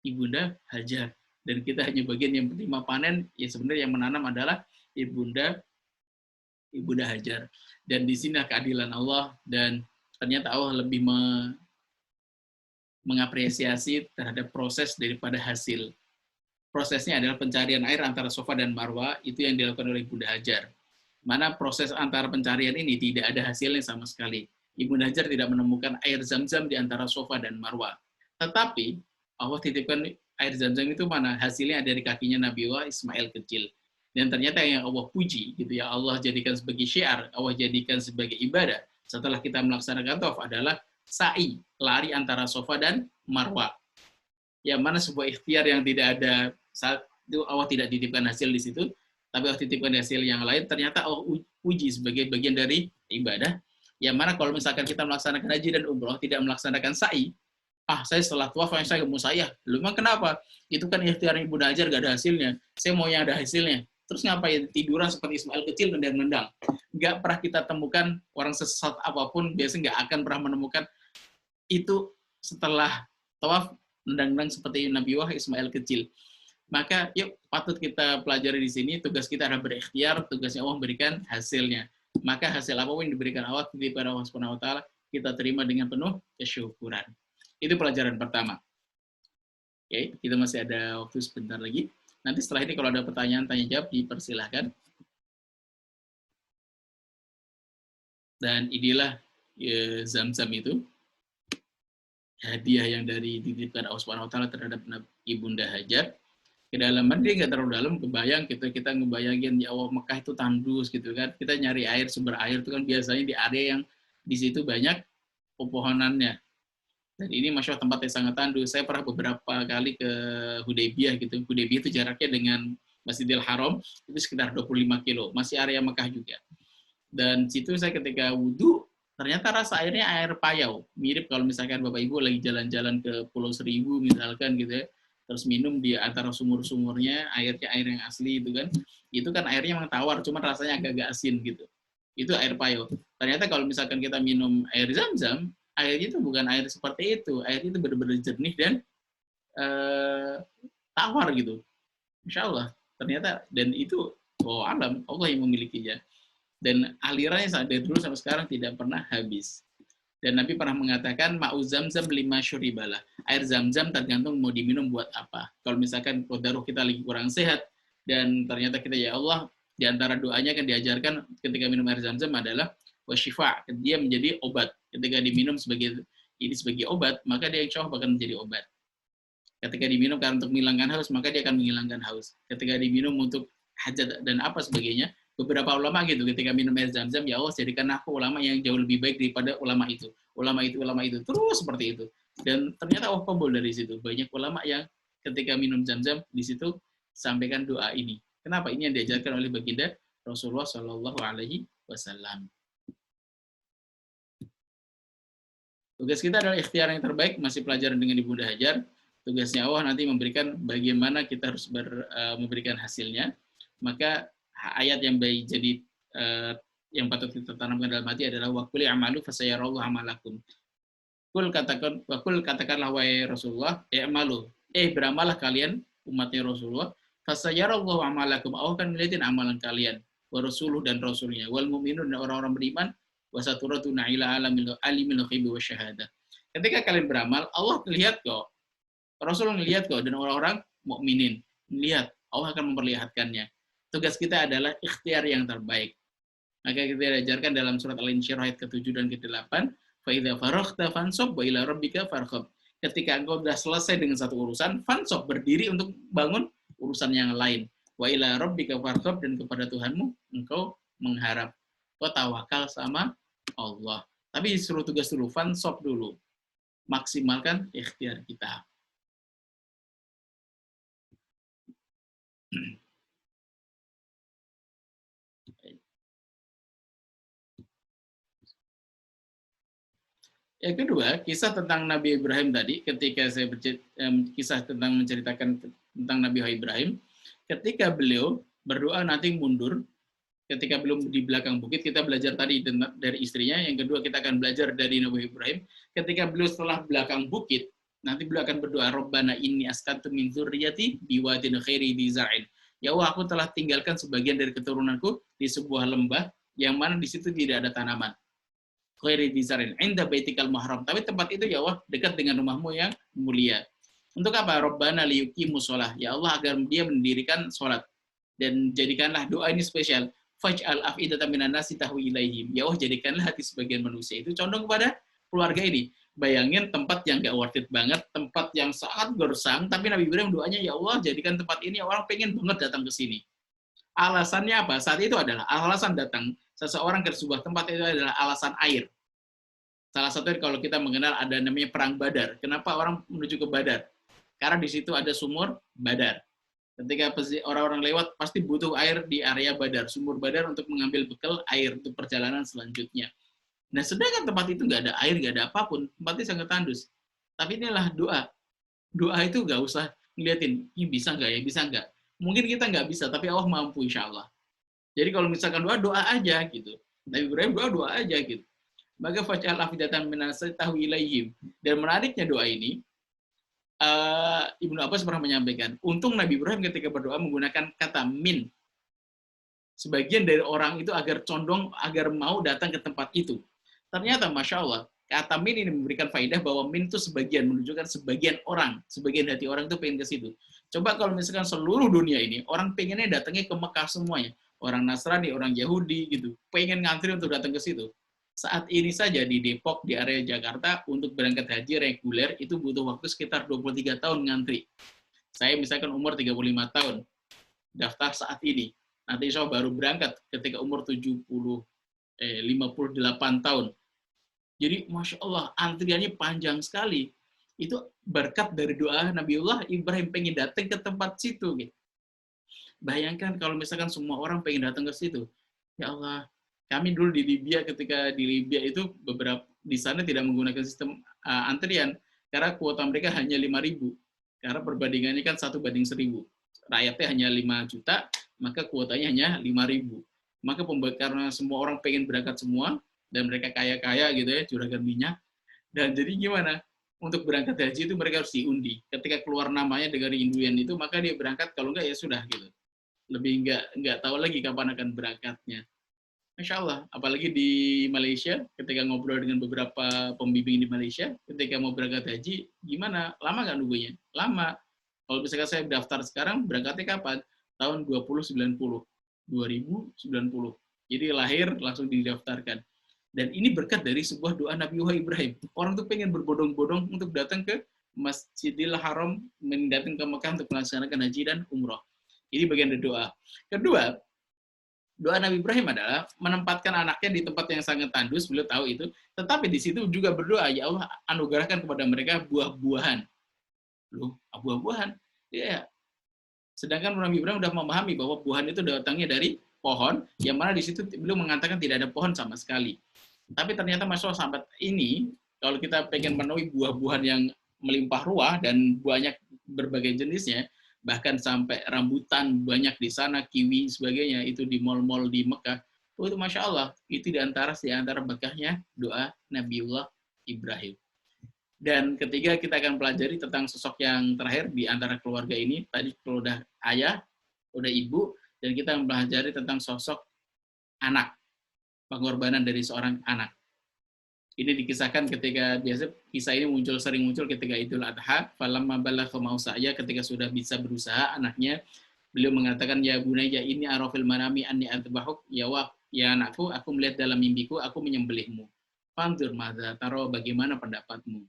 Ibunda Hajar, dan kita hanya bagian yang penerima panen, ya sebenarnya yang menanam adalah Ibunda Ibunda Hajar. Dan di sini keadilan Allah, dan ternyata Allah lebih mengapresiasi terhadap proses daripada hasil. Prosesnya adalah pencarian air antara Safa dan Marwa, itu yang dilakukan oleh Ibunda Hajar. Mana proses antara pencarian ini tidak ada hasilnya sama sekali. Ibunda Hajar tidak menemukan air Zam-Zam di antara Safa dan Marwa. Tetapi Allah titipkan air Zam-Zam itu mana? Hasilnya ada di kakinya Nabiullah Ismail kecil. Dan ternyata yang Allah puji, gitu ya, Allah jadikan sebagai syiar, Allah jadikan sebagai ibadah setelah kita melaksanakan tawaf adalah sa'i, lari antara Safa dan Marwa. Ya, mana sebuah ikhtiar yang tidak ada, saat itu Allah tidak titipkan hasil di situ, tapi Allah titipkan hasil yang lain, ternyata Allah uji sebagai bagian dari ibadah. Yang mana kalau misalkan kita melaksanakan haji dan umroh, tidak melaksanakan sa'i, saya setelah tawaf, saya mau saya. Lu emang kenapa? Itu kan ikhtiar Ibu Hajar, gak ada hasilnya. Saya mau yang ada hasilnya. Terus ngapain? Tiduran seperti Ismail kecil, nendang-nendang. Gak pernah kita temukan orang sesat apapun, biasanya gak akan pernah menemukan itu setelah tawaf, nendang-nendang seperti Nabi Ismail kecil. Maka yuk patut kita pelajari di sini, tugas kita adalah berikhtiar, tugasnya Allah memberikan hasilnya. Maka hasil apapun yang diberikan Allah kepada Allah Subhanahu wa taala, kita terima dengan penuh kesyukuran. Itu pelajaran pertama. Oke, kita masih ada waktu sebentar lagi. Nanti setelah ini kalau ada pertanyaan tanya jawab dipersilahkan. Dan inilah Zam-Zam itu, hadiah yang dititipkan Allah Subhanahu wa taala terhadap Ibunda Hajar. Kedalaman dia nggak terlalu dalam, kebayang gitu, kita ngebayangin ya Allah Mekah itu tandus gitu kan, kita nyari air, sumber air itu kan biasanya di area yang di situ banyak pepohonannya, dan ini masya Allah tempatnya sangat tandus. Saya pernah beberapa kali ke Hudaybiyah gitu, Hudaybiyah itu jaraknya dengan Masjidil Haram itu sekitar 25 kilo, masih area Mekah juga, dan situ saya ketika wudhu ternyata rasa airnya air payau, mirip kalau misalkan Bapak Ibu lagi jalan-jalan ke Pulau Seribu misalkan gitu ya, terus minum di antara sumur-sumurnya, airnya air yang asli itu kan airnya memang tawar, cuma rasanya agak-agak asin gitu. Itu air payau. Ternyata kalau misalkan kita minum air Zam-Zam, airnya itu bukan air seperti itu, air itu benar-benar jernih dan tawar gitu. Insya Allah. Ternyata, dan itu alam, Allah yang memilikinya. Dan alirannya dari dulu sampai sekarang tidak pernah habis. Dan Nabi pernah mengatakan, ma'u Zam-Zam 5 syuribalah. Air Zam-Zam tergantung mau diminum buat apa. Kalau misalkan kodaruh kita lagi kurang sehat, dan ternyata kita, ya Allah, di antara doanya kan diajarkan ketika minum air Zam-Zam adalah wasyifa. Dia menjadi obat. Ketika diminum sebagai obat, maka dia insya Allah bahkan menjadi obat. Ketika diminum karena untuk menghilangkan haus, maka dia akan menghilangkan haus. Ketika diminum untuk hajat dan apa sebagainya, beberapa ulama gitu, ketika minum air Zam-Zam, ya Allah jadikan aku ulama yang jauh lebih baik daripada ulama itu, terus seperti itu. Dan ternyata Allah kabul dari situ. Banyak ulama yang ketika minum Zam-Zam di situ sampaikan doa ini. Kenapa? Ini yang diajarkan oleh baginda Rasulullah Shallallahu Alaihi Wasallam. Tugas kita adalah ikhtiar yang terbaik, masih pelajaran dengan Ibunda Hajar. Tugasnya Allah nanti memberikan bagaimana kita harus memberikan hasilnya. Maka ayat yang baik jadi yang patut kita tanamkan dalam hati adalah waqul i'malu fasayarallahu amalakum. Katakanlah wahai Rasulullah, i'malu, beramallah kalian umatnya Rasulullah, fasayarallahu amalakum, Allah akan melihatin amalan kalian, wa rasuluh dan rasulnya, wal mu'minun dan orang-orang beriman, wa saturatuna ila alimil ghaibi wasyahadah. Ketika kalian beramal, Allah melihat kok, Rasul melihat kok, dan orang-orang mukminin melihat, Allah akan memperlihatkannya. Tugas kita adalah ikhtiar yang terbaik. Maka kita diajarkan dalam surat Al-Insyirah ayat ke-7 dan ke-8, fa idza faraghta fansab wa ila rabbika farghab. Ketika engkau sudah selesai dengan satu urusan, fansab, berdiri untuk bangun urusan yang lain. Wa ila rabbika farghab, dan kepada Tuhanmu engkau mengharap. Kau tawakal sama Allah. Tapi disuruh tugas dulu, fansab dulu. Maksimalkan ikhtiar kita. Yang kedua, kisah tentang Nabi Ibrahim tadi, ketika saya kisah tentang menceritakan tentang Nabi Ibrahim, ketika beliau berdoa nanti mundur, ketika belum di belakang bukit, kita belajar tadi dari istrinya, yang kedua kita akan belajar dari Nabi Ibrahim, ketika beliau setelah belakang bukit, nanti beliau akan berdoa, Rabbana inni askantu min dzurriyyati biwadin ghairi dzi zar'in. Ya Allah, aku telah tinggalkan sebagian dari keturunanku di sebuah lembah, yang mana di situ tidak ada tanaman. Ghairi dzi zar'in, inda baitikal muharram. Tapi tempat itu ya Allah, dekat dengan rumahmu yang mulia. Untuk apa? Rabbana liyuqimus shalah. Ya Allah, agar dia mendirikan sholat. Dan jadikanlah doa ini spesial. Faj'al af'idatan minan nasi tahwi ilaihim. Ya Allah, jadikanlah hati sebagian manusia itu condong kepada keluarga ini. Bayangin tempat yang gak worth it banget, tempat yang sangat gersang, tapi Nabi Ibrahim doanya, ya Allah, jadikan tempat ini orang pengen banget datang ke sini. Alasannya apa? Saat itu adalah alasan datang seseorang ke sebuah tempat itu adalah alasan air. Salah satunya kalau kita mengenal ada namanya Perang Badar. Kenapa orang menuju ke Badar? Karena di situ ada sumur Badar. Ketika orang-orang lewat, pasti butuh air di area Badar, sumur Badar untuk mengambil bekal air untuk perjalanan selanjutnya. Nah, sedangkan tempat itu nggak ada air, nggak ada apapun, tempatnya sangat tandus. Tapi inilah doa. Doa itu nggak usah ngeliatin, ini bisa nggak ya, bisa nggak. Mungkin kita nggak bisa, tapi Allah mampu insya Allah. Jadi kalau misalkan doa aja gitu. Nabi Ibrahim doa aja gitu. Maka faj'al afidatan minas nasi tahwi ilaihim. Dan menariknya doa ini, Ibnu Abbas pernah menyampaikan, untung Nabi Ibrahim ketika berdoa menggunakan kata min. Sebagian dari orang itu agar condong, agar mau datang ke tempat itu. Ternyata, Masya Allah, kata min ini memberikan faedah bahwa min itu sebagian, menunjukkan sebagian orang, sebagian hati orang itu pengen ke situ. Coba kalau misalkan seluruh dunia ini, orang pengennya datangnya ke Mekah semuanya. Orang Nasrani, orang Yahudi, gitu, pengen ngantri untuk datang ke situ. Saat ini saja di Depok, di area Jakarta, untuk berangkat haji reguler, itu butuh waktu sekitar 23 tahun ngantri. Saya misalkan umur 35 tahun, daftar saat ini. Nanti insya Allah baru berangkat ketika umur 58 tahun. Jadi Masya Allah, antriannya panjang sekali. Itu berkat dari doa Nabiullah Ibrahim pengen datang ke tempat situ. Gitu. Bayangkan kalau misalkan semua orang pengen datang ke situ. Ya Allah, kami dulu di Libya, ketika di Libya itu beberapa di sana tidak menggunakan sistem antrian, karena kuota mereka hanya 5.000. Karena perbandingannya kan 1:1000. Rakyatnya hanya 5 juta, maka kuotanya hanya 5.000. Maka karena semua orang pengen berangkat semua, dan mereka kaya-kaya gitu ya, juragan minyak. Dan jadi gimana? Untuk berangkat haji itu mereka harus diundi. Ketika keluar namanya dari undian itu, maka dia berangkat, kalau enggak ya sudah gitu. Lebih enggak tahu lagi kapan akan berangkatnya. Masya Allah, apalagi di Malaysia, ketika ngobrol dengan beberapa pembimbing di Malaysia, ketika mau berangkat haji, gimana? Lama nggak nunggunya? Lama. Kalau misalkan saya daftar sekarang, berangkatnya kapan? Tahun 2090. Jadi lahir, langsung didaftarkan. Dan ini berkat dari sebuah doa Nabi Ibrahim. Orang tuh pengen berbondong-bondong untuk datang ke Masjidil Haram, datang ke Mekah untuk melaksanakan haji dan umroh. Ini bagian dari doa. Kedua, doa Nabi Ibrahim adalah menempatkan anaknya di tempat yang sangat tandus, beliau tahu itu, tetapi di situ juga berdoa, ya Allah anugerahkan kepada mereka buah-buahan. Loh, buah-buahan? Ya. Sedangkan Nabi Ibrahim sudah memahami bahwa buahan itu datangnya dari pohon, yang mana di situ beliau mengatakan tidak ada pohon sama sekali. Tapi ternyata masalah sampai ini, kalau kita pengen memenuhi buah-buahan yang melimpah ruah dan banyak berbagai jenisnya, bahkan sampai rambutan banyak di sana, kiwi sebagainya, itu di mal-mal di Mekah, itu Masya Allah, itu di antara berkahnya doa Nabiullah Ibrahim. Dan ketiga, kita akan pelajari tentang sosok yang terakhir di antara keluarga ini. Tadi kalau udah ayah, udah ibu, dan kita mempelajari tentang sosok anak, pengorbanan dari seorang anak. Ini dikisahkan ketika biasa kisah ini sering muncul ketika Idul Adha, falamma balagha mausa'ya, ketika sudah bisa berusaha anaknya, beliau mengatakan, ya bunayya ini arafil manami anni adbahuk, ya anakku, aku melihat dalam mimpiku aku menyembelihmu. Fanzur madza taro, bagaimana pendapatmu?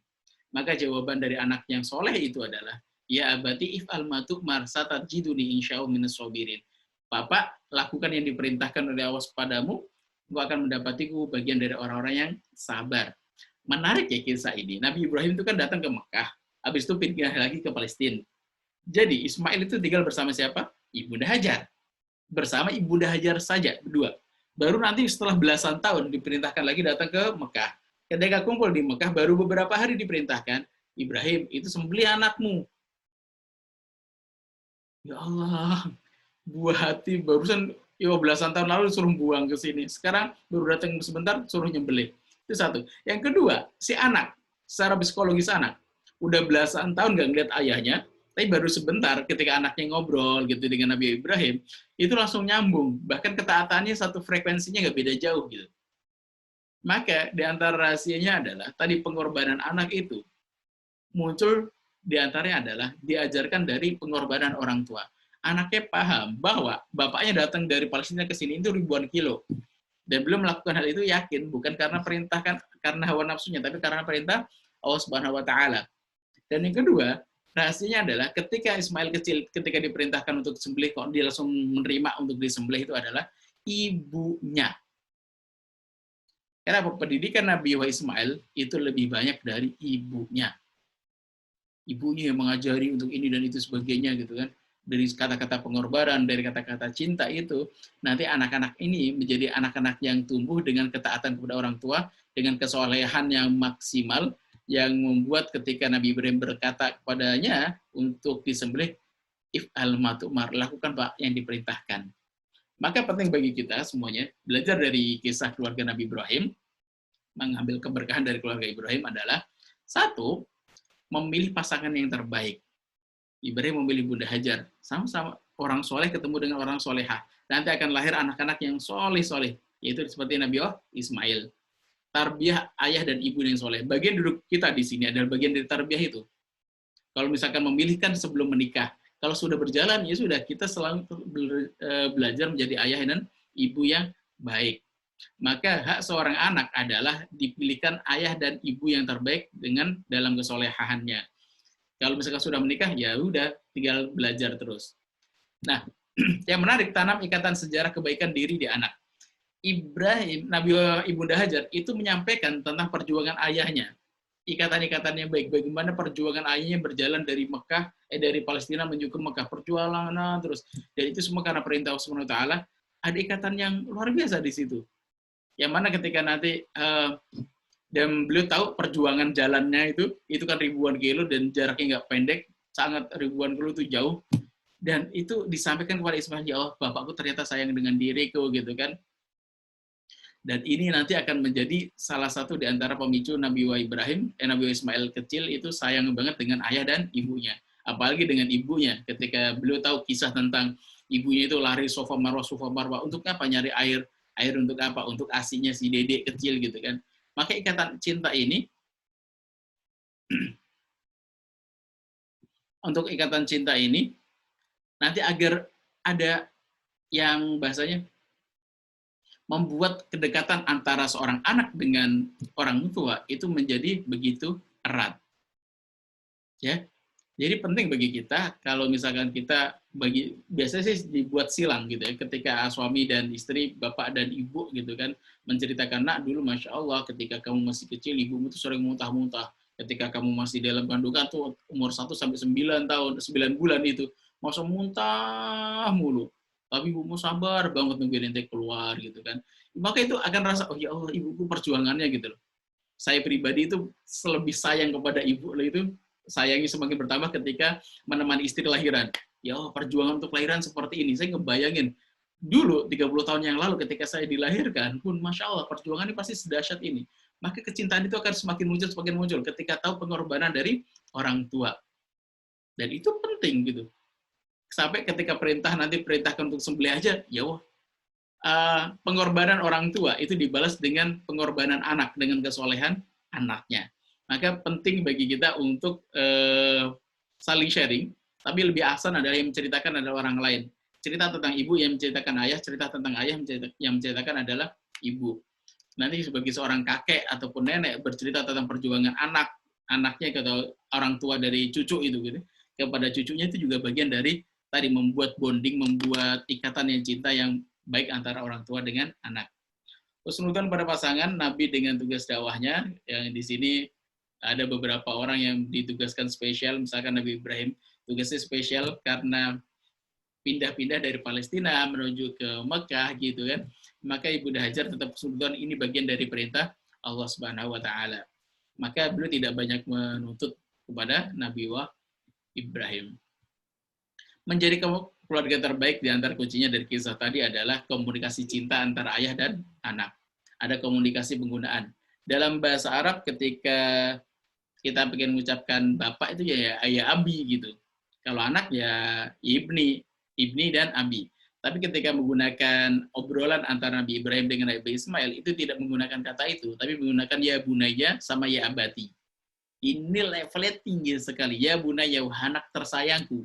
Maka jawaban dari anak yang soleh itu adalah, ya abati if'al ma tu'mar satajiduni insya'u minas sabirin. Bapak, lakukan yang diperintahkan oleh Allah kepadamu, engkau akan mendapatiku bagian dari orang-orang yang sabar. Menarik ya kisah ini. Nabi Ibrahim itu kan datang ke Mekah, habis itu pindah lagi ke Palestina. Jadi Ismail itu tinggal bersama siapa? Ibunda Hajar. Bersama Ibunda Hajar saja, berdua. Baru nanti setelah belasan tahun diperintahkan lagi datang ke Mekah. Ketika kumpul di Mekah, baru beberapa hari diperintahkan, Ibrahim, itu sembelih anakmu. Ya Allah, buah hati barusan ya belasan tahun lalu suruh buang ke sini. Sekarang baru datang sebentar suruh nyembelih. Itu satu. Yang kedua, si anak, secara psikologis anak, udah belasan tahun nggak ngeliat ayahnya, tapi baru sebentar ketika anaknya ngobrol gitu dengan Nabi Ibrahim, itu langsung nyambung. Bahkan ketaatannya satu frekuensinya nggak beda jauh gitu. Maka di antara rahasianya adalah tadi pengorbanan anak itu muncul di antaranya adalah diajarkan dari pengorbanan orang tua. Anaknya paham bahwa bapaknya datang dari Palestina ke sini itu ribuan kilo. Dan belum melakukan hal itu yakin bukan karena perintah karena hawa nafsunya, tapi karena perintah Allah Subhanahu wa taala. Dan yang kedua, rahasianya adalah ketika Ismail kecil ketika diperintahkan untuk sembelih kok dia langsung menerima untuk disembelih itu adalah ibunya. Karena pendidikan Nabi Ismail itu lebih banyak dari ibunya. Ibunya yang mengajari untuk ini dan itu sebagainya gitu kan. Dari kata-kata pengorbanan, dari kata-kata cinta itu, nanti anak-anak ini menjadi anak-anak yang tumbuh dengan ketaatan kepada orang tua, dengan kesolehan yang maksimal, yang membuat ketika Nabi Ibrahim berkata kepadanya untuk disembelih, if'al ma tu'mar, lakukan Pak yang diperintahkan. Maka penting bagi kita semuanya, belajar dari kisah keluarga Nabi Ibrahim, mengambil keberkahan dari keluarga Ibrahim adalah, satu, memilih pasangan yang terbaik. Ibrahim memilih Bunda Hajar. Sama-sama orang soleh ketemu dengan orang solehah. Nanti akan lahir anak-anak yang soleh-soleh. Yaitu seperti Nabi Ismail. Tarbiyah ayah dan ibu yang soleh. Bagian duduk kita di sini adalah bagian dari tarbiyah itu. Kalau misalkan memilihkan sebelum menikah. Kalau sudah berjalan, ya sudah. Kita selalu belajar menjadi ayah dan ibu yang baik. Maka hak seorang anak adalah dipilihkan ayah dan ibu yang terbaik dengan dalam kesolehaannya. Kalau misalkan sudah menikah, ya udah tinggal belajar terus. Nah, yang menarik, tanam ikatan sejarah kebaikan diri di anak. Ibrahim, Nabi Ibunda Hajar itu menyampaikan tentang perjuangan ayahnya. Ikatan-ikatan yang baik. Bagaimana perjuangan ayahnya berjalan dari Mekah, dari Palestina menuju ke Mekah. Perjuangan terus. Dan itu semua karena perintah Allah Subhanahu wa taala. Ada ikatan yang luar biasa di situ. Yang mana ketika nanti dan beliau tahu perjuangan jalannya itu kan ribuan kilo dan jaraknya nggak pendek, sangat ribuan kilo itu jauh. Dan itu disampaikan kepada Ismail, ya Allah, bapakku ternyata sayang dengan diriku gitu kan. Dan ini nanti akan menjadi salah satu di antara pemicu Nabi Ibrahim, Nabi Ismail kecil itu sayang banget dengan ayah dan ibunya. Apalagi dengan ibunya, ketika beliau tahu kisah tentang ibunya itu lari sofa marwah, untuk apa nyari air untuk apa? Untuk asinya si dedek kecil gitu kan. Maka ikatan cinta ini, untuk ikatan cinta ini, nanti agar ada yang bahasanya membuat kedekatan antara seorang anak dengan orang tua itu menjadi begitu erat. Ya. Jadi penting bagi kita kalau misalkan kita biasanya sih dibuat silang gitu ya, ketika suami dan istri, bapak dan ibu gitu kan menceritakan, nak dulu Masya Allah ketika kamu masih kecil ibumu tuh sering muntah-muntah, ketika kamu masih dalam kandungan tuh umur 1 sampai 9 tahun 9 bulan itu masa muntah mulu, tapi ibumu sabar banget nungguin ente keluar gitu kan. Maka itu akan rasa, oh ya Allah, ibuku perjuangannya gitu loh. Saya pribadi itu lebih sayang kepada ibu itu, sayangi semakin bertambah ketika menemani istri lahiran. Ya Allah, perjuangan untuk lahiran seperti ini. Saya ngebayangin dulu 30 tahun yang lalu ketika saya dilahirkan pun, Masya Allah, perjuangannya pasti sedahsyat ini. Maka kecintaan itu akan semakin muncul ketika tahu pengorbanan dari orang tua. Dan itu penting gitu. Sampai ketika nanti perintahkan untuk sembelih aja, ya Allah, pengorbanan orang tua itu dibalas dengan pengorbanan anak, dengan kesolehan anaknya. Maka penting bagi kita untuk saling sharing, tapi lebih ahsan adalah yang menceritakan adalah orang lain. Cerita tentang ibu yang menceritakan ayah, cerita tentang ayah yang menceritakan adalah ibu. Nanti sebagai seorang kakek ataupun nenek bercerita tentang perjuangan anaknya atau orang tua dari cucu itu gitu, kepada cucunya itu juga bagian dari tadi membuat bonding, membuat ikatan yang cinta yang baik antara orang tua dengan anak. Husnudzon pada pasangan, Nabi dengan tugas dakwahnya, yang di sini ada beberapa orang yang ditugaskan spesial, misalkan Nabi Ibrahim tugasnya spesial karena pindah-pindah dari Palestina menuju ke Mekah gitu kan. Maka Ibunda Hajar tetap husnudzon, ini bagian dari perintah Allah Subhanahu wa taala. Maka beliau tidak banyak menuntut kepada Nabi Ibrahim. Menjadi keluarga terbaik di antara kuncinya dari kisah tadi adalah komunikasi cinta antara ayah dan anak. Ada komunikasi penggunaan. Dalam bahasa Arab ketika kita pengen mengucapkan bapak itu ya ayah abi gitu. Kalau anak ya ibni dan abi. Tapi ketika menggunakan obrolan antara Nabi Ibrahim dengan Nabi Ismail itu tidak menggunakan kata itu, tapi menggunakan ya bunaya sama ya abati. Ini levelnya tinggi sekali. Ya bunaya, anak tersayangku.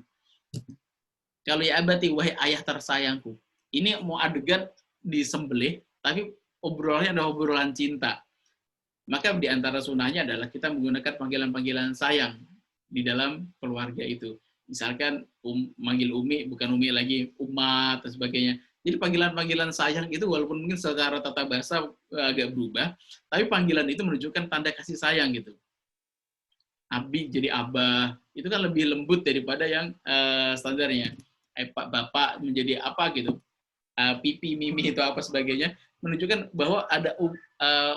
Kalau ya abati, wahai ayah tersayangku. Ini mau adegan disembelih, tapi obrolannya adalah obrolan cinta. Maka di antara sunnahnya adalah kita menggunakan panggilan-panggilan sayang di dalam keluarga itu. Misalkan manggil Umi, bukan Umi lagi, Umat, dan sebagainya. Jadi panggilan-panggilan sayang itu walaupun mungkin secara tata bahasa agak berubah, tapi panggilan itu menunjukkan tanda kasih sayang gitu. Abi jadi abah, itu kan lebih lembut daripada yang standarnya. Pak Bapak menjadi apa gitu. Pipi, mimi, itu apa sebagainya, menunjukkan bahwa ada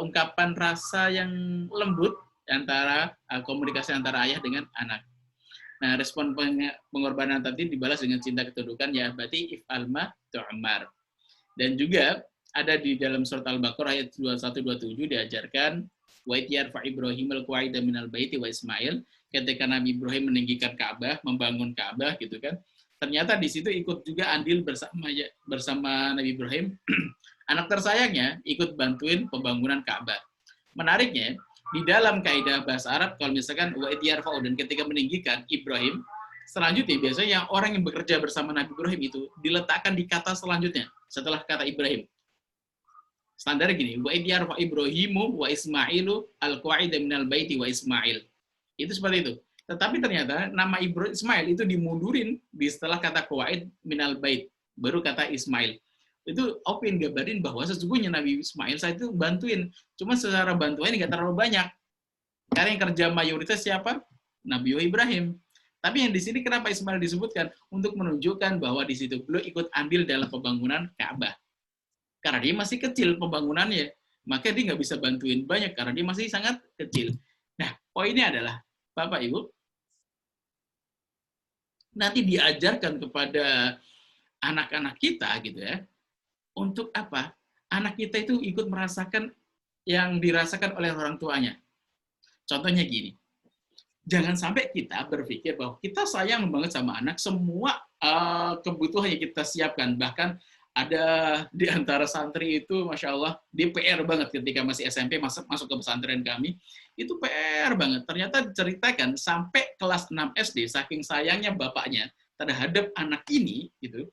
ungkapan rasa yang lembut antara komunikasi antara ayah dengan anak. Nah, respon pengorbanan tadi dibalas dengan cinta ketudukan, ya berarti if alma tu'mar. Dan juga ada di dalam surat Al-Baqarah ayat 21-27 diajarkan wa ityarfa Ibrahim al-qawaida minal baiti wa Ismail, ketika Nabi Ibrahim meninggikan Ka'bah, membangun Ka'bah gitu kan. Ternyata di situ ikut juga andil bersama Nabi Ibrahim, anak tersayangnya ikut bantuin pembangunan Ka'bah. Menariknya, di dalam kaidah bahasa Arab, kalau misalkan wa ityarfa'u, dan ketika meninggikan Ibrahim, selanjutnya biasanya yang orang yang bekerja bersama Nabi Ibrahim itu diletakkan di kata selanjutnya setelah kata Ibrahim. Standar gini, wa idyarfa Ibrahimu wa Ismailu al-qawaida minal baiti wa Ismail. Itu seperti itu. Tetapi ternyata nama Ismail itu dimundurin di setelah kata qawaid minal bait, baru kata Ismail. Itu opin gabarin bahwa sesungguhnya Nabi Ismail saya itu bantuin. Cuma secara bantuan nggak terlalu banyak. Karena yang kerja mayoritas siapa? Nabi Ibrahim. Tapi yang di sini kenapa Ismail disebutkan? Untuk menunjukkan bahwa di situ beliau ikut andil dalam pembangunan Ka'bah. Karena dia masih kecil pembangunannya, maka dia nggak bisa bantuin banyak karena dia masih sangat kecil. Nah, poinnya adalah, Bapak Ibu, nanti diajarkan kepada anak-anak kita gitu ya, untuk apa? Anak kita itu ikut merasakan yang dirasakan oleh orang tuanya. Contohnya gini, jangan sampai kita berpikir bahwa kita sayang banget sama anak, semua kebutuhan yang kita siapkan, bahkan ada di antara santri itu, Masya Allah, dia PR banget ketika masih SMP, masuk ke pesantren kami, itu PR banget. Ternyata diceritakan sampai kelas 6 SD, saking sayangnya bapaknya terhadap anak ini, gitu,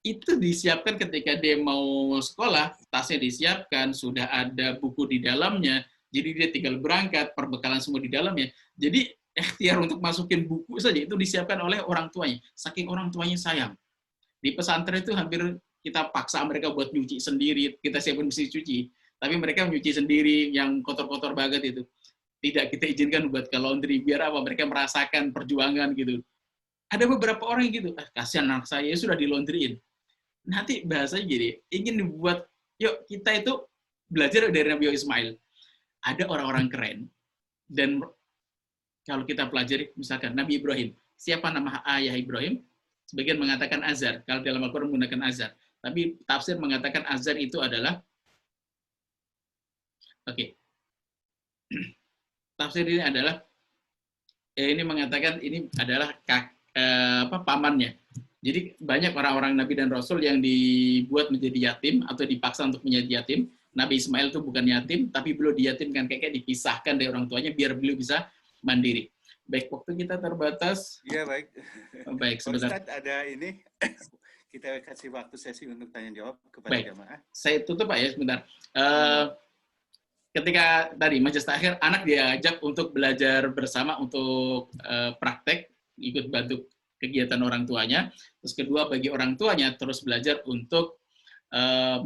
itu disiapkan ketika dia mau sekolah, tasnya disiapkan, sudah ada buku di dalamnya, jadi dia tinggal berangkat, perbekalan semua di dalamnya. Jadi ikhtiar untuk masukin buku saja itu disiapkan oleh orang tuanya, saking orang tuanya sayang. Di pesantren itu hampir kita paksa mereka buat nyuci sendiri, kita siapin mesin cuci, tapi mereka nyuci sendiri yang kotor-kotor banget itu. Tidak kita izinkan buat ke laundry, biar apa? Mereka merasakan perjuangan gitu. Ada beberapa orang yang gitu, kasihan anak saya sudah di laundryin. Nanti bahasanya jadi, ingin dibuat, yuk kita itu belajar dari Nabi Ismail. Ada orang-orang keren, dan kalau kita pelajari, misalkan Nabi Ibrahim, siapa nama ayah Ibrahim? Sebagian mengatakan Azar, kalau dalam Al-Quran menggunakan Azar. Tapi tafsir mengatakan Azar itu adalah, tafsir ini adalah, ini mengatakan ini adalah pamannya. Jadi banyak orang-orang Nabi dan Rasul yang dibuat menjadi yatim atau dipaksa untuk menjadi yatim. Nabi Ismail itu bukan yatim, tapi beliau diyatimkan, kayak dipisahkan dari orang tuanya biar beliau bisa mandiri. Baik, waktu kita terbatas.
Iya, baik.
Baik, sebentar.
Ustadz, ada ini, kita kasih waktu sesi untuk tanya-jawab kepada
baik.
jamaah.
Saya tutup Pak ya, sebentar. Ketika tadi majelis takhir, anak diajak untuk belajar bersama untuk praktek, ikut bantu kegiatan orang tuanya. Terus kedua, bagi orang tuanya terus belajar untuk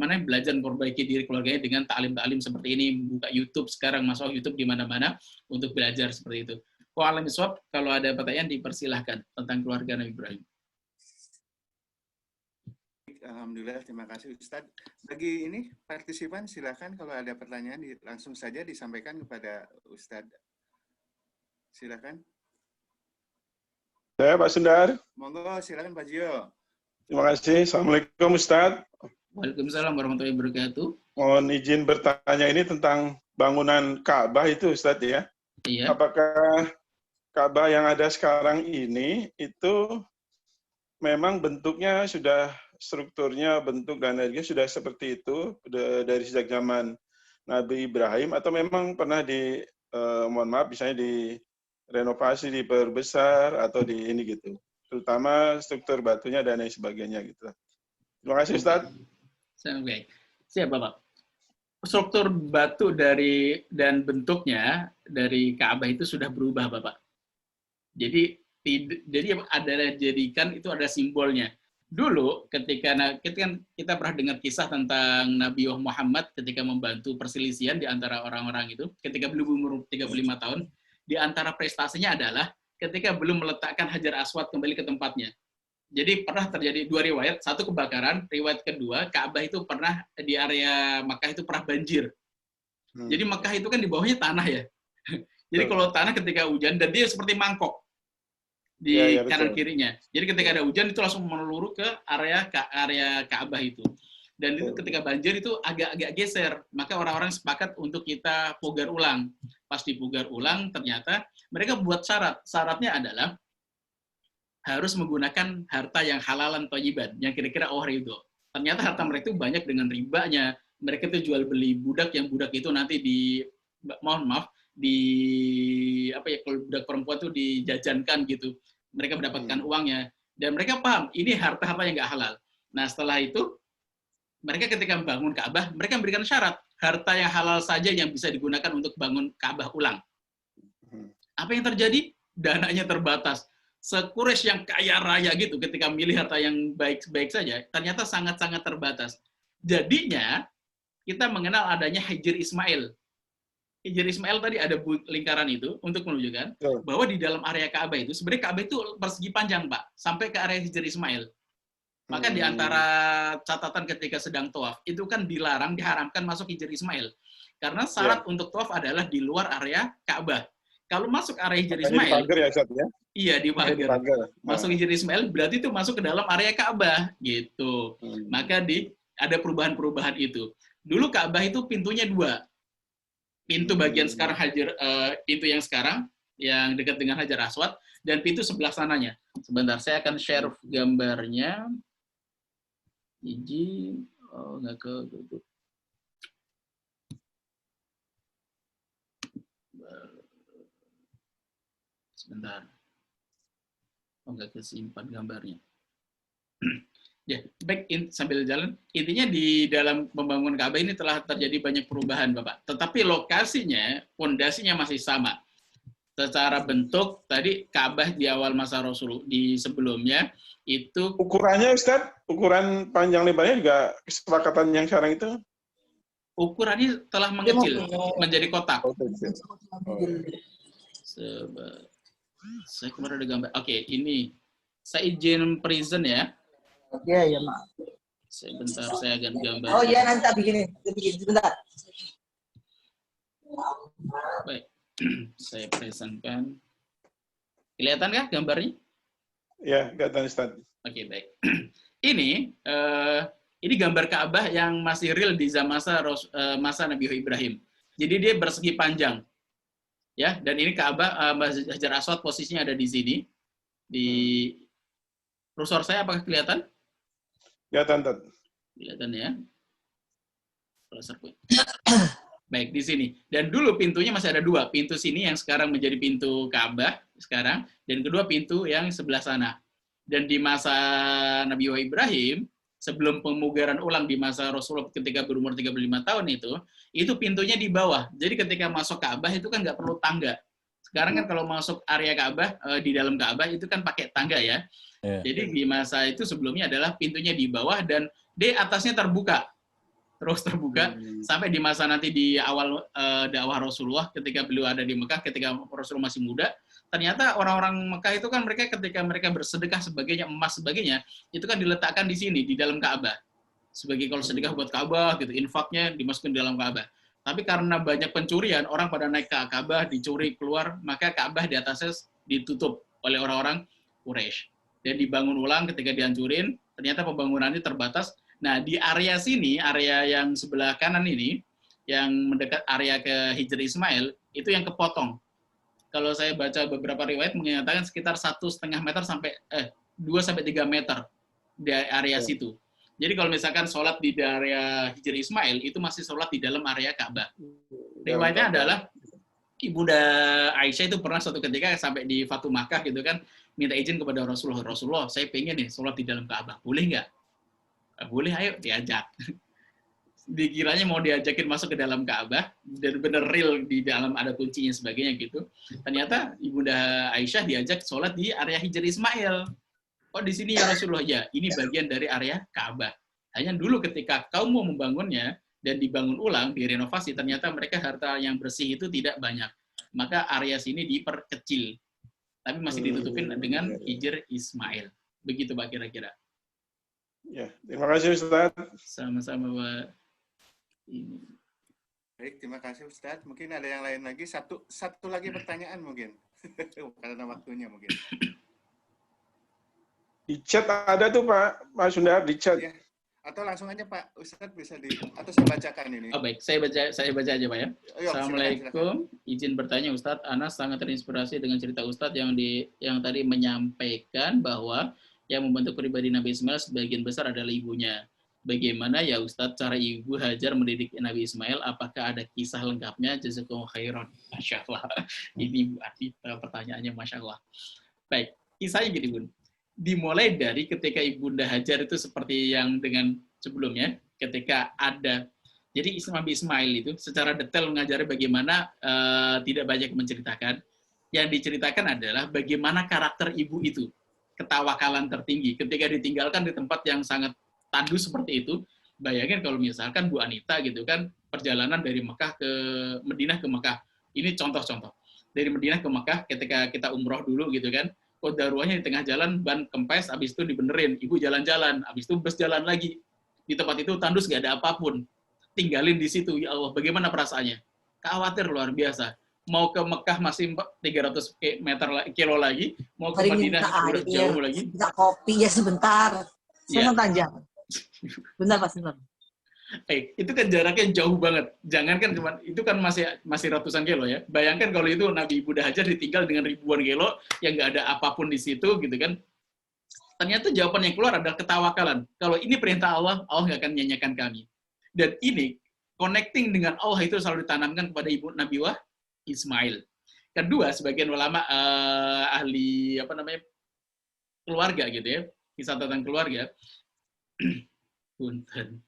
belajar memperbaiki diri keluarganya dengan ta'lim-ta'lim seperti ini, buka YouTube sekarang, masuk YouTube di mana-mana untuk belajar seperti itu. Kalau ada pertanyaan dipersilahkan tentang keluarga Nabi Ibrahim.
Baik, alhamdulillah, terima kasih Ustadz. Bagi ini partisipan silakan kalau ada pertanyaan langsung saja disampaikan kepada Ustadz. Silakan.
Saya Pak Sundar.
Monggo, silakan Pak Jio.
Terima kasih. Assalamualaikum Ustadz.
Waalaikumsalam warahmatullahi wabarakatuh.
Mohon izin bertanya ini tentang bangunan Ka'bah itu Ustadz ya.
Iya.
Apakah Ka'bah yang ada sekarang ini itu memang bentuknya sudah strukturnya, bentuk dan energinya sudah seperti itu dari sejak zaman Nabi Ibrahim atau memang pernah mohon maaf misalnya direnovasi, diperbesar atau di ini gitu. Terutama struktur batunya dan lain sebagainya gitu. Terima kasih Ustadz.
Oke. Siap Bapak. Struktur batu dan bentuknya dari Ka'bah itu sudah berubah Bapak. Jadi jadikan itu ada simbolnya. Dulu ketika kita pernah dengar kisah tentang Nabi Muhammad ketika membantu perselisihan di antara orang-orang itu ketika belum umur 35 tahun, di antara prestasinya adalah ketika belum meletakkan Hajar Aswad kembali ke tempatnya. Jadi pernah terjadi dua riwayat, satu kebakaran, riwayat kedua Ka'bah itu pernah di area Makkah itu pernah banjir. Jadi Makkah itu kan di bawahnya tanah ya. Jadi kalau tanah ketika hujan dan dia seperti mangkok di kanan kirinya. Jadi ketika ada hujan itu langsung meluru ke area Ka'bah itu. Dan itu ketika banjir itu agak-agak geser. Maka orang-orang sepakat untuk kita pugar ulang. Pas dipugar ulang ternyata mereka buat syarat. Syaratnya adalah harus menggunakan harta yang halalan thayyiban, yang kira-kira ridho. Ternyata harta mereka itu banyak dengan ribanya. Mereka itu jual beli budak, yang budak itu nanti kalau budak perempuan itu dijajankan gitu. Mereka mendapatkan uangnya. Dan mereka paham, ini harta-harta yang nggak halal. Nah, setelah itu, mereka ketika membangun Ka'bah, mereka memberikan syarat. Harta yang halal saja yang bisa digunakan untuk bangun Ka'bah ulang. Apa yang terjadi? Dananya terbatas. Se-Quraisy yang kaya raya gitu, ketika milih harta yang baik-baik saja, ternyata sangat-sangat terbatas. Jadinya, kita mengenal adanya Hijr Ismail. Hijr Ismail tadi ada lingkaran itu untuk menunjukkan bahwa di dalam area Ka'bah itu, sebenarnya Ka'bah itu persegi panjang, Pak, sampai ke area Hijr Ismail. Maka di antara catatan ketika sedang tawaf, itu kan diharamkan masuk Hijr Ismail. Karena syarat untuk tawaf adalah di luar area Ka'bah. Kalau masuk area Hijr Ismail, iya di pagar. Masuk Hijr Ismail berarti itu masuk ke dalam area Ka'bah gitu. Maka ada perubahan-perubahan itu. Dulu Ka'bah itu pintunya 2. Pintu bagian sekarang pintu yang sekarang yang dekat dengan Hajar Aswad dan pintu sebelah sananya. Sebentar, saya akan share gambarnya. Izin, nggak ke tutup. Sebentar. Nggak kesimpan gambarnya. Ya, baik, sambil jalan. Intinya di dalam pembangunan Ka'bah ini telah terjadi banyak perubahan, Bapak. Tetapi lokasinya, fondasinya masih sama. Secara bentuk, tadi Ka'bah di awal masa Rasul, di sebelumnya, itu...
Ukurannya, Ustaz? Ukuran panjang lebarnya juga kesepakatan yang sekarang itu?
Ukurannya telah mengecil, menjadi kotak. Saya kemarin ada gambar. Oke, ini. Saya izin present ya.
Iya, ya, Mak.
Sebentar, saya akan gambar.
Oh iya, nanti bikin sebentar.
Baik, saya presentkan. Kelihatan kah gambarnya?
Ya, kelihatan Ustaz.
Oke, baik. Ini gambar Ka'bah yang masih real di masa Nabi Ibrahim. Jadi dia bersegi panjang. Ya, dan ini Ka'bah Hajar Aswad posisinya ada di sini. Di kursor saya apakah kelihatan?
Kelihatan, Tad.
Kelihatan ya. Baik, di sini. Dan dulu pintunya masih ada 2. Pintu sini yang sekarang menjadi pintu Ka'bah sekarang, dan kedua pintu yang sebelah sana. Dan di masa Nabi Ibrahim, sebelum pemugaran ulang di masa Rasulullah ketika berumur 35 tahun itu pintunya di bawah. Jadi ketika masuk Ka'bah itu kan nggak perlu tangga. Sekarang kan kalau masuk area Ka'bah, di dalam Ka'bah itu kan pakai tangga ya. Jadi di masa itu sebelumnya adalah pintunya di bawah dan di atasnya terbuka. Terus terbuka sampai di masa nanti di awal dakwah Rasulullah ketika beliau ada di Mekah, ketika Rasulullah masih muda, Ternyata orang-orang Mekah itu kan mereka ketika mereka bersedekah sebagainya, emas sebagainya, itu kan diletakkan di sini, di dalam Ka'bah. Sebagai kalau sedekah buat Ka'bah, gitu, infaknya dimasukkan di dalam Ka'bah. Tapi karena banyak pencurian, orang pada naik ke Ka'bah, dicuri keluar, maka Ka'bah di atasnya ditutup oleh orang-orang Quraisy. Dan dibangun ulang ketika dihancurin, ternyata pembangunannya terbatas. Nah, di area sini, area yang sebelah kanan ini, yang mendekat area ke Hijr Ismail, itu yang kepotong. Kalau saya baca beberapa riwayat menyatakan sekitar 1,5 meter sampai 2-3 meter di area situ. Jadi kalau misalkan sholat di area Hijr Ismail itu masih sholat di dalam area Ka'bah. Riwayatnya adalah Ibunda Aisyah itu pernah suatu ketika sampai di Fatu Makkah gitu kan minta izin kepada Rasulullah, saya pengen nih sholat di dalam Ka'bah, boleh nggak? Boleh, ayo diajak. Dikiranya mau diajakin masuk ke dalam Ka'bah, dan bener real di dalam ada kuncinya sebagainya gitu. Ternyata Ibunda Aisyah diajak sholat di area Hijr Ismail. Oh di sini ya Rasulullah, ya ini bagian dari area Ka'bah. Hanya dulu ketika kaum mau membangunnya dan dibangun ulang, direnovasi, ternyata mereka harta yang bersih itu tidak banyak. Maka area sini diperkecil, tapi masih ditutupin dengan Hijr Ismail. Begitu Pak kira-kira.
Ya, terima kasih Ustaz.
Sama-sama Pak. Ini.
Baik, terima kasih Ustadz. Mungkin ada yang lain lagi. Satu lagi pertanyaan mungkin. Karena waktunya mungkin.
Di chat ada tuh Pak Sundar, di chat.
Ya. Atau langsung aja Pak Ustadz bisa atau saya bacakan ini.
Oh baik, saya baca aja Pak ya.
Silakan.
Assalamualaikum, izin bertanya Ustadz. Anas sangat terinspirasi dengan cerita Ustadz yang tadi menyampaikan bahwa yang membentuk pribadi Nabi Ismail sebagian besar adalah ibunya. Bagaimana ya Ustadz cara Ibu Hajar mendidik Nabi Ismail? Apakah ada kisah lengkapnya? Jazakumullah khairan. Masya Allah. Ini Bu Adita pertanyaannya Masya Allah. Baik, kisahnya gini Bun. Dimulai dari ketika Ibunda Hajar itu seperti yang dengan sebelumnya, ketika ada, jadi Nabi Ismail itu secara detail mengajari bagaimana tidak banyak menceritakan. Yang diceritakan adalah bagaimana karakter ibu itu, ketawakalan tertinggi, ketika ditinggalkan di tempat yang sangat tandus seperti itu. Bayangin kalau misalkan Bu Anita gitu kan, perjalanan dari Mekah ke Madinah ke Mekah. Ini contoh-contoh. Dari Madinah ke Mekah ketika kita umroh dulu gitu kan, daruahnya di tengah jalan, ban kempes, habis itu dibenerin, ibu jalan-jalan, habis itu bus jalan lagi. Di tempat itu tandus nggak ada apapun. Tinggalin di situ, ya Allah, bagaimana perasaannya? Khawatir luar biasa. Mau ke Mekah masih 300 kilo lagi, mau ke Madinah udah jauh lagi.
Minta kopi ya sebentar. Saya panjang. Bentar Pak, sebentar.
Itu kan jaraknya jauh banget. Jangankan cuman itu kan masih ratusan kilo ya. Bayangkan kalau itu Nabi Ibunda Hajar ditinggal dengan ribuan kilo yang nggak ada apapun di situ gitu kan. Ternyata jawaban yang keluar adalah ketawakalan. Kalau ini perintah Allah, Allah nggak akan nyanyikan kami. Dan ini connecting dengan Allah itu selalu ditanamkan kepada ibu Nabi Ismail. Kedua, sebagian ulama ahli keluarga gitu ya, kisah tentang keluarga. Punten.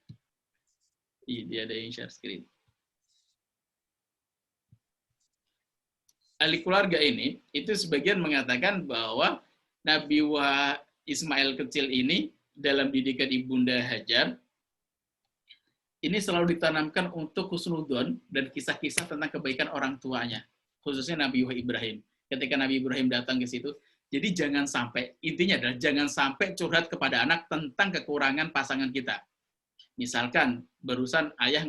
Ini ada yang share screen. Ahli keluarga ini, itu sebagian mengatakan bahwa Nabi Ismail kecil ini dalam didikan Ibunda Hajar, ini selalu ditanamkan untuk husnudon dan kisah-kisah tentang kebaikan orang tuanya, khususnya Nabi Ibrahim. Ketika Nabi Ibrahim datang ke situ, jadi jangan sampai, intinya adalah jangan sampai curhat kepada anak tentang kekurangan pasangan kita. Misalkan barusan ayah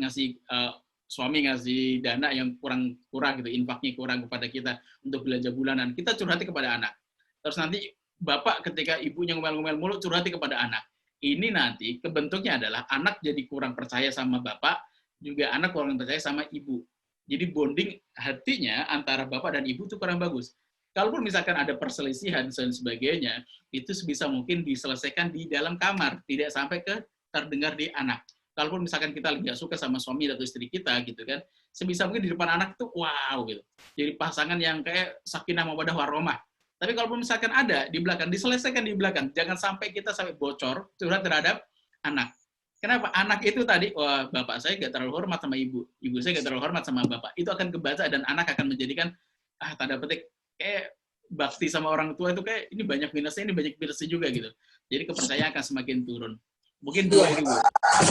suami ngasih dana yang kurang gitu, infaknya kurang kepada kita untuk belanja bulanan, kita curhati kepada anak. Terus nanti bapak ketika ibunya ngomel-ngomel mulu curhati kepada anak. Ini nanti kebentuknya adalah anak jadi kurang percaya sama bapak, juga anak kurang percaya sama ibu. Jadi bonding hatinya antara bapak dan ibu itu kurang bagus. Kalaupun misalkan ada perselisihan dan sebagainya, itu sebisa mungkin diselesaikan di dalam kamar, tidak sampai terdengar di anak. Kalaupun misalkan kita nggak suka sama suami atau istri kita gitu kan, sebisa mungkin di depan anak itu wow gitu. Jadi pasangan yang kayak sakinah mawaddah warahmah. Tapi kalaupun misalkan ada di belakang, diselesaikan di belakang. Jangan sampai kita sampai bocor curhat terhadap anak. Kenapa? Anak itu tadi, wah bapak saya nggak terlalu hormat sama ibu saya nggak terlalu hormat sama bapak. Itu akan kebaca dan anak akan menjadikan tanda petik kayak bakti sama orang tua itu kayak ini banyak minusnya, ini banyak minusnya juga gitu. Jadi kepercayaan akan semakin turun. Mungkin dua ini Bu.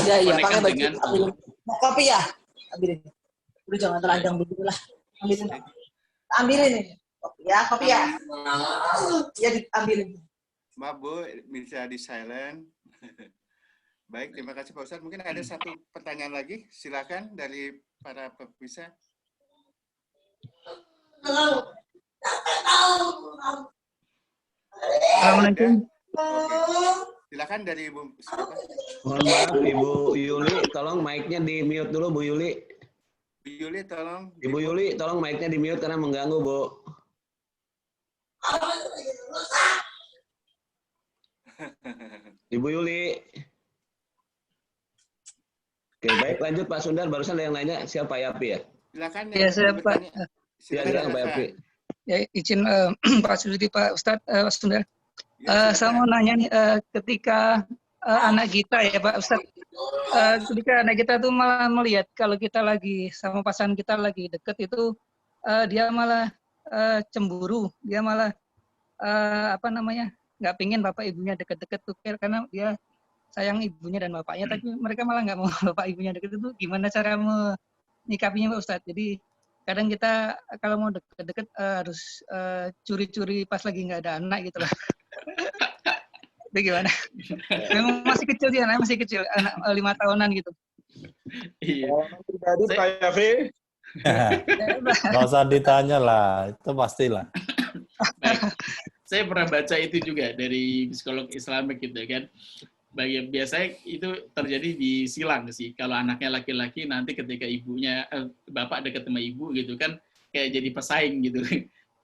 Iya,
Konekkan
pakai
dengan
mau kopi ya? Ambilin. Udah jangan telanjang begitu lah. Ambilin. Ambilin ini. Kopi ya. Ya diambilin.
Maaf Bu, bisa di silent. Baik, terima kasih Pak Ustadz. Mungkin ada satu pertanyaan lagi, silakan dari para pemirsa.
Assalamualaikum.
Oke, silakan dari Ibu siapa?
Mohon maaf Ibu Yuli, tolong mic-nya di mute dulu Bu Yuli.
Bu Yuli, tolong.
Ibu Yuli, tolong mic-nya di mute karena mengganggu Bu. Ibu Yuli. Oke, baik lanjut Pak Sundar. Barusan ada yang nanya siapa Yapi ya?
Silakan.
Ya, saya Pak.
Silakan
Pak Yapi.
Ya, izin Pak Sudi, Pak Ustadz Sundar.
Ya,
Saya mau nanya nih, ketika anak kita ya Pak Ustadz, ketika anak kita tuh malah melihat kalau kita lagi sama pasangan kita lagi deket itu, dia malah cemburu, dia malah nggak pingin bapak ibunya deket-deket tuh karena dia sayang ibunya dan bapaknya, tapi mereka malah nggak mau bapak ibunya deket. Itu gimana cara menyikapinya Pak Ustadz? Jadi kadang kita kalau mau deket-deket harus curi-curi pas lagi nggak ada anak gitu lah. Itu gimana? Memang masih kecil dia, masih kecil, anak 5 tahunan gitu.
Iya.
Pribadi Pak Yafi.
Nggak usah ditanya lah, itu pastilah.
Baik. Saya pernah baca itu juga dari psikolog Islamik gitu kan. Biasanya itu terjadi di silang sih. Kalau anaknya laki-laki nanti ketika ibunya bapak dekat sama ibu gitu kan kayak jadi pesaing gitu.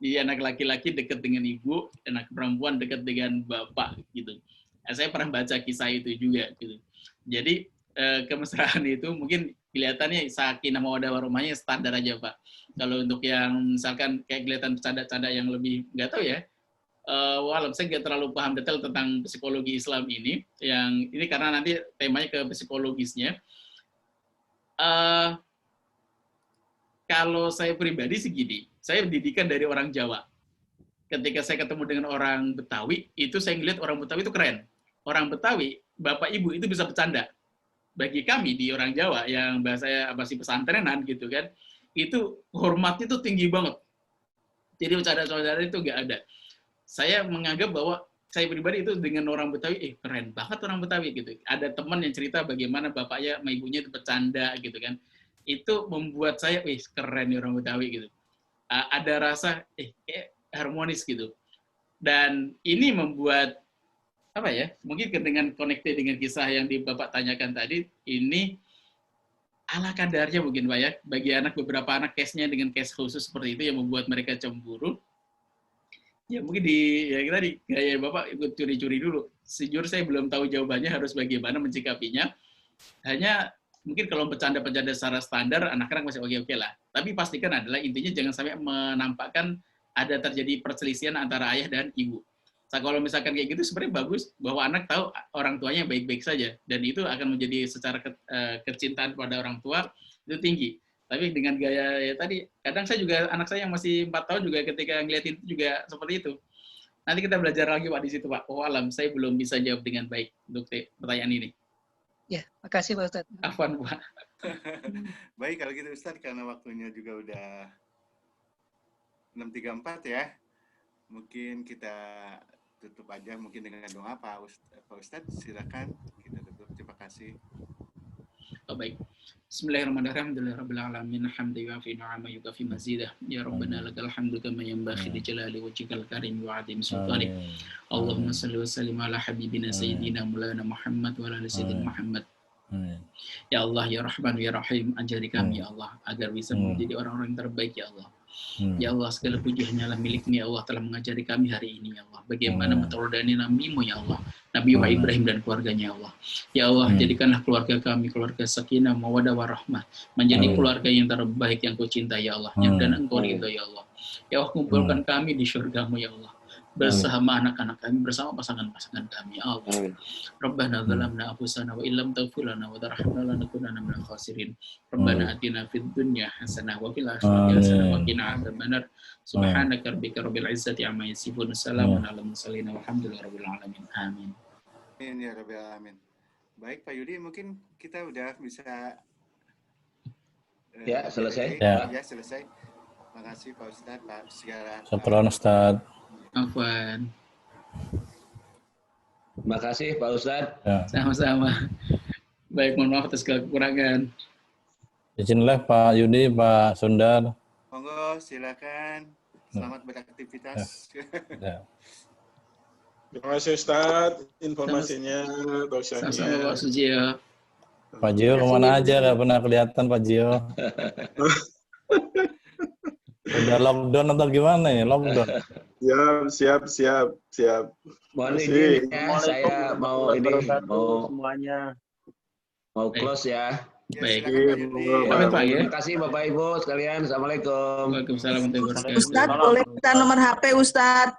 Jadi anak laki-laki dekat dengan ibu, anak perempuan dekat dengan bapak gitu. Saya pernah baca kisah itu juga gitu. Jadi kemesraan itu mungkin kelihatannya sakinah mawaddah warahmahnya standar aja Pak. Kalau untuk yang misalkan kayak kelihatan canda-canda yang lebih nggak tahu ya. Walau saya nggak terlalu paham detail tentang psikologi Islam ini, yang ini karena nanti temanya ke psikologisnya. Kalau saya pribadi segini, saya pendidikan dari orang Jawa. Ketika saya ketemu dengan orang Betawi, itu saya ngeliat orang Betawi itu keren. Orang Betawi, bapak ibu itu bisa bercanda. Bagi kami di orang Jawa yang bahasanya masih pesantrenan gitu kan, itu hormatnya itu tinggi banget. Jadi bercanda-bercanda itu nggak ada. Saya menganggap bahwa saya pribadi itu dengan orang Betawi, keren banget orang Betawi gitu. Ada teman yang cerita bagaimana bapaknya sama ibunya itu bercanda gitu kan. Itu membuat saya, keren nih orang Betawi gitu. Ada rasa, harmonis gitu. Dan ini membuat, apa ya, mungkin dengan connected dengan kisah yang Bapak tanyakan tadi, ini ala kadarnya mungkin Pak ya. Bagi beberapa anak case-nya dengan case khusus seperti itu yang membuat mereka cemburu. Ya mungkin tadi gaya Bapak ikut curi-curi dulu. Sejujur saya belum tahu jawabannya harus bagaimana mencikapinya. Hanya mungkin kalau bercanda-bercanda secara standar anak-anak masih oke-oke lah. Tapi pastikan adalah intinya jangan sampai menampakkan ada terjadi perselisihan antara ayah dan ibu. Nah, kalau misalkan kayak gitu sebenarnya bagus bahwa anak tahu orang tuanya baik-baik saja dan itu akan menjadi secara kecintaan pada orang tua itu tinggi. Tapi dengan gaya ya tadi, kadang saya juga, anak saya yang masih 4 tahun juga ketika ngeliatin itu juga seperti itu. Nanti kita belajar lagi Pak di situ Pak. Oh alam, saya belum bisa jawab dengan baik untuk pertanyaan ini.
Ya, makasih Pak Ustadz.
Afwan Pak.
Baik, kalau gitu Ustadz, karena waktunya juga udah 6.34 ya. Mungkin kita tutup aja mungkin dengan doa Pak Ustadz, silakan kita tutup. Terima kasih.
Oh, baik. Bismillahirrahmanirrahim. Alhamdulillahirabbil alamin. Hamdan yuafi ni'ama yukafi mazidah. Ya Rabbana lakal hamdu kama yanbaghi li jalali wajhikal karim wa 'azimi sultanik. Allahumma shalli wa sallim ala habibina sayyidina Maulana Muhammad wa ala sayyidina Muhammad. Ya Allah, ya Rahman, ya Rahim, ajari kami ya Allah agar bisa menjadi orang-orang yang terbaik ya Allah. Ya Allah, segala puji hanyalah milik-Mu ya Allah, telah mengajari kami hari ini ya Allah bagaimana meneladani Nabi-Mu ya Allah, Nabi Ibrahim dan keluarganya ya Allah. Ya Allah, jadikanlah keluarga kami keluarga sakinah mawaddah warahmah, menjadi keluarga yang terbaik yang Kau cintai ya Allah, dan Engkau ridho ya Allah. Ya Allah, kumpulkan kami di syurga-Mu ya Allah, bersama anak-anak kami, bersama pasangan-pasangan kami ya Allah. Rabbana zalamna anfusana wa illam taghfir lana wa tarhamna lanakunanna minal khasirin. Rabbana atina fid dunya hasanah wa fil akhirati hasanah wa qina adzabannar. Subhanaka rabbika rabbil izzati amma yasifun. Salamun alal mursalin walhamdulillahi rabbil alamin. Amin.
Amin ya rabbil alamin. Baik Pak Yudi, mungkin kita udah bisa
ya selesai.
Ya selesai. Makasih Pak Ustadz, Pak segala.
Syukron Ustaz.
Afwan.
Makasih Pak Ustadz.
Ya.
Sama-sama. Baik, mohon maaf atas segala kekurangan.
Izinlah Pak Yudi, Pak Sundar.
Monggo, silakan. Selamat beraktivitas.
Ya.
Terima kasih Ustadz informasinya,
Sama-sama
dosennya.
Pak Sujio.
Pak Jio kemana aja? Gak pernah kelihatan Pak Jio. Udah lockdown atau gimana ya? Lockdown.
Siap.
Mohon
Masih.
izin ya, saya mau ini mau
semuanya.
mau close ya.
Ya,
Baik.
silakan Pak Yudi.
Pamit, Pak, ya.
Terima kasih Bapak Ibu sekalian. Assalamualaikum.
Waalaikumsalam warahmatullahi wabarakatuh.
Ustadz, boleh minta nomor HP Ustadz?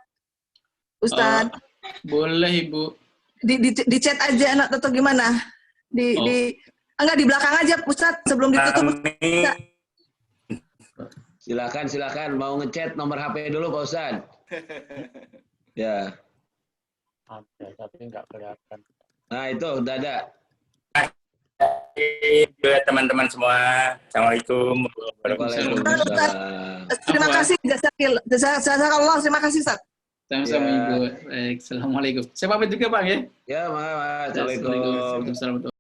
Ustadz,
Boleh, Ibu.
di chat aja anak atau gimana? Enggak, di belakang aja Ustadz, sebelum ditutup.
Silakan mau ngechat nomor HP dulu Pak Ustadz. Ya.
Ada, tapi nggak kelihatan.
Nah, itu udah ada.
Buat teman-teman semua. Assalamualaikum.
Waalaikumsalam.
Terima kasih, jazakallah, terima kasih Ustadz.
Sama-sama,
Ya.
Ibu. Baik, Assalamualaikum. Saya pamit juga, Pak, ya.
Ya, Assalamualaikum.
Assalamualaikum.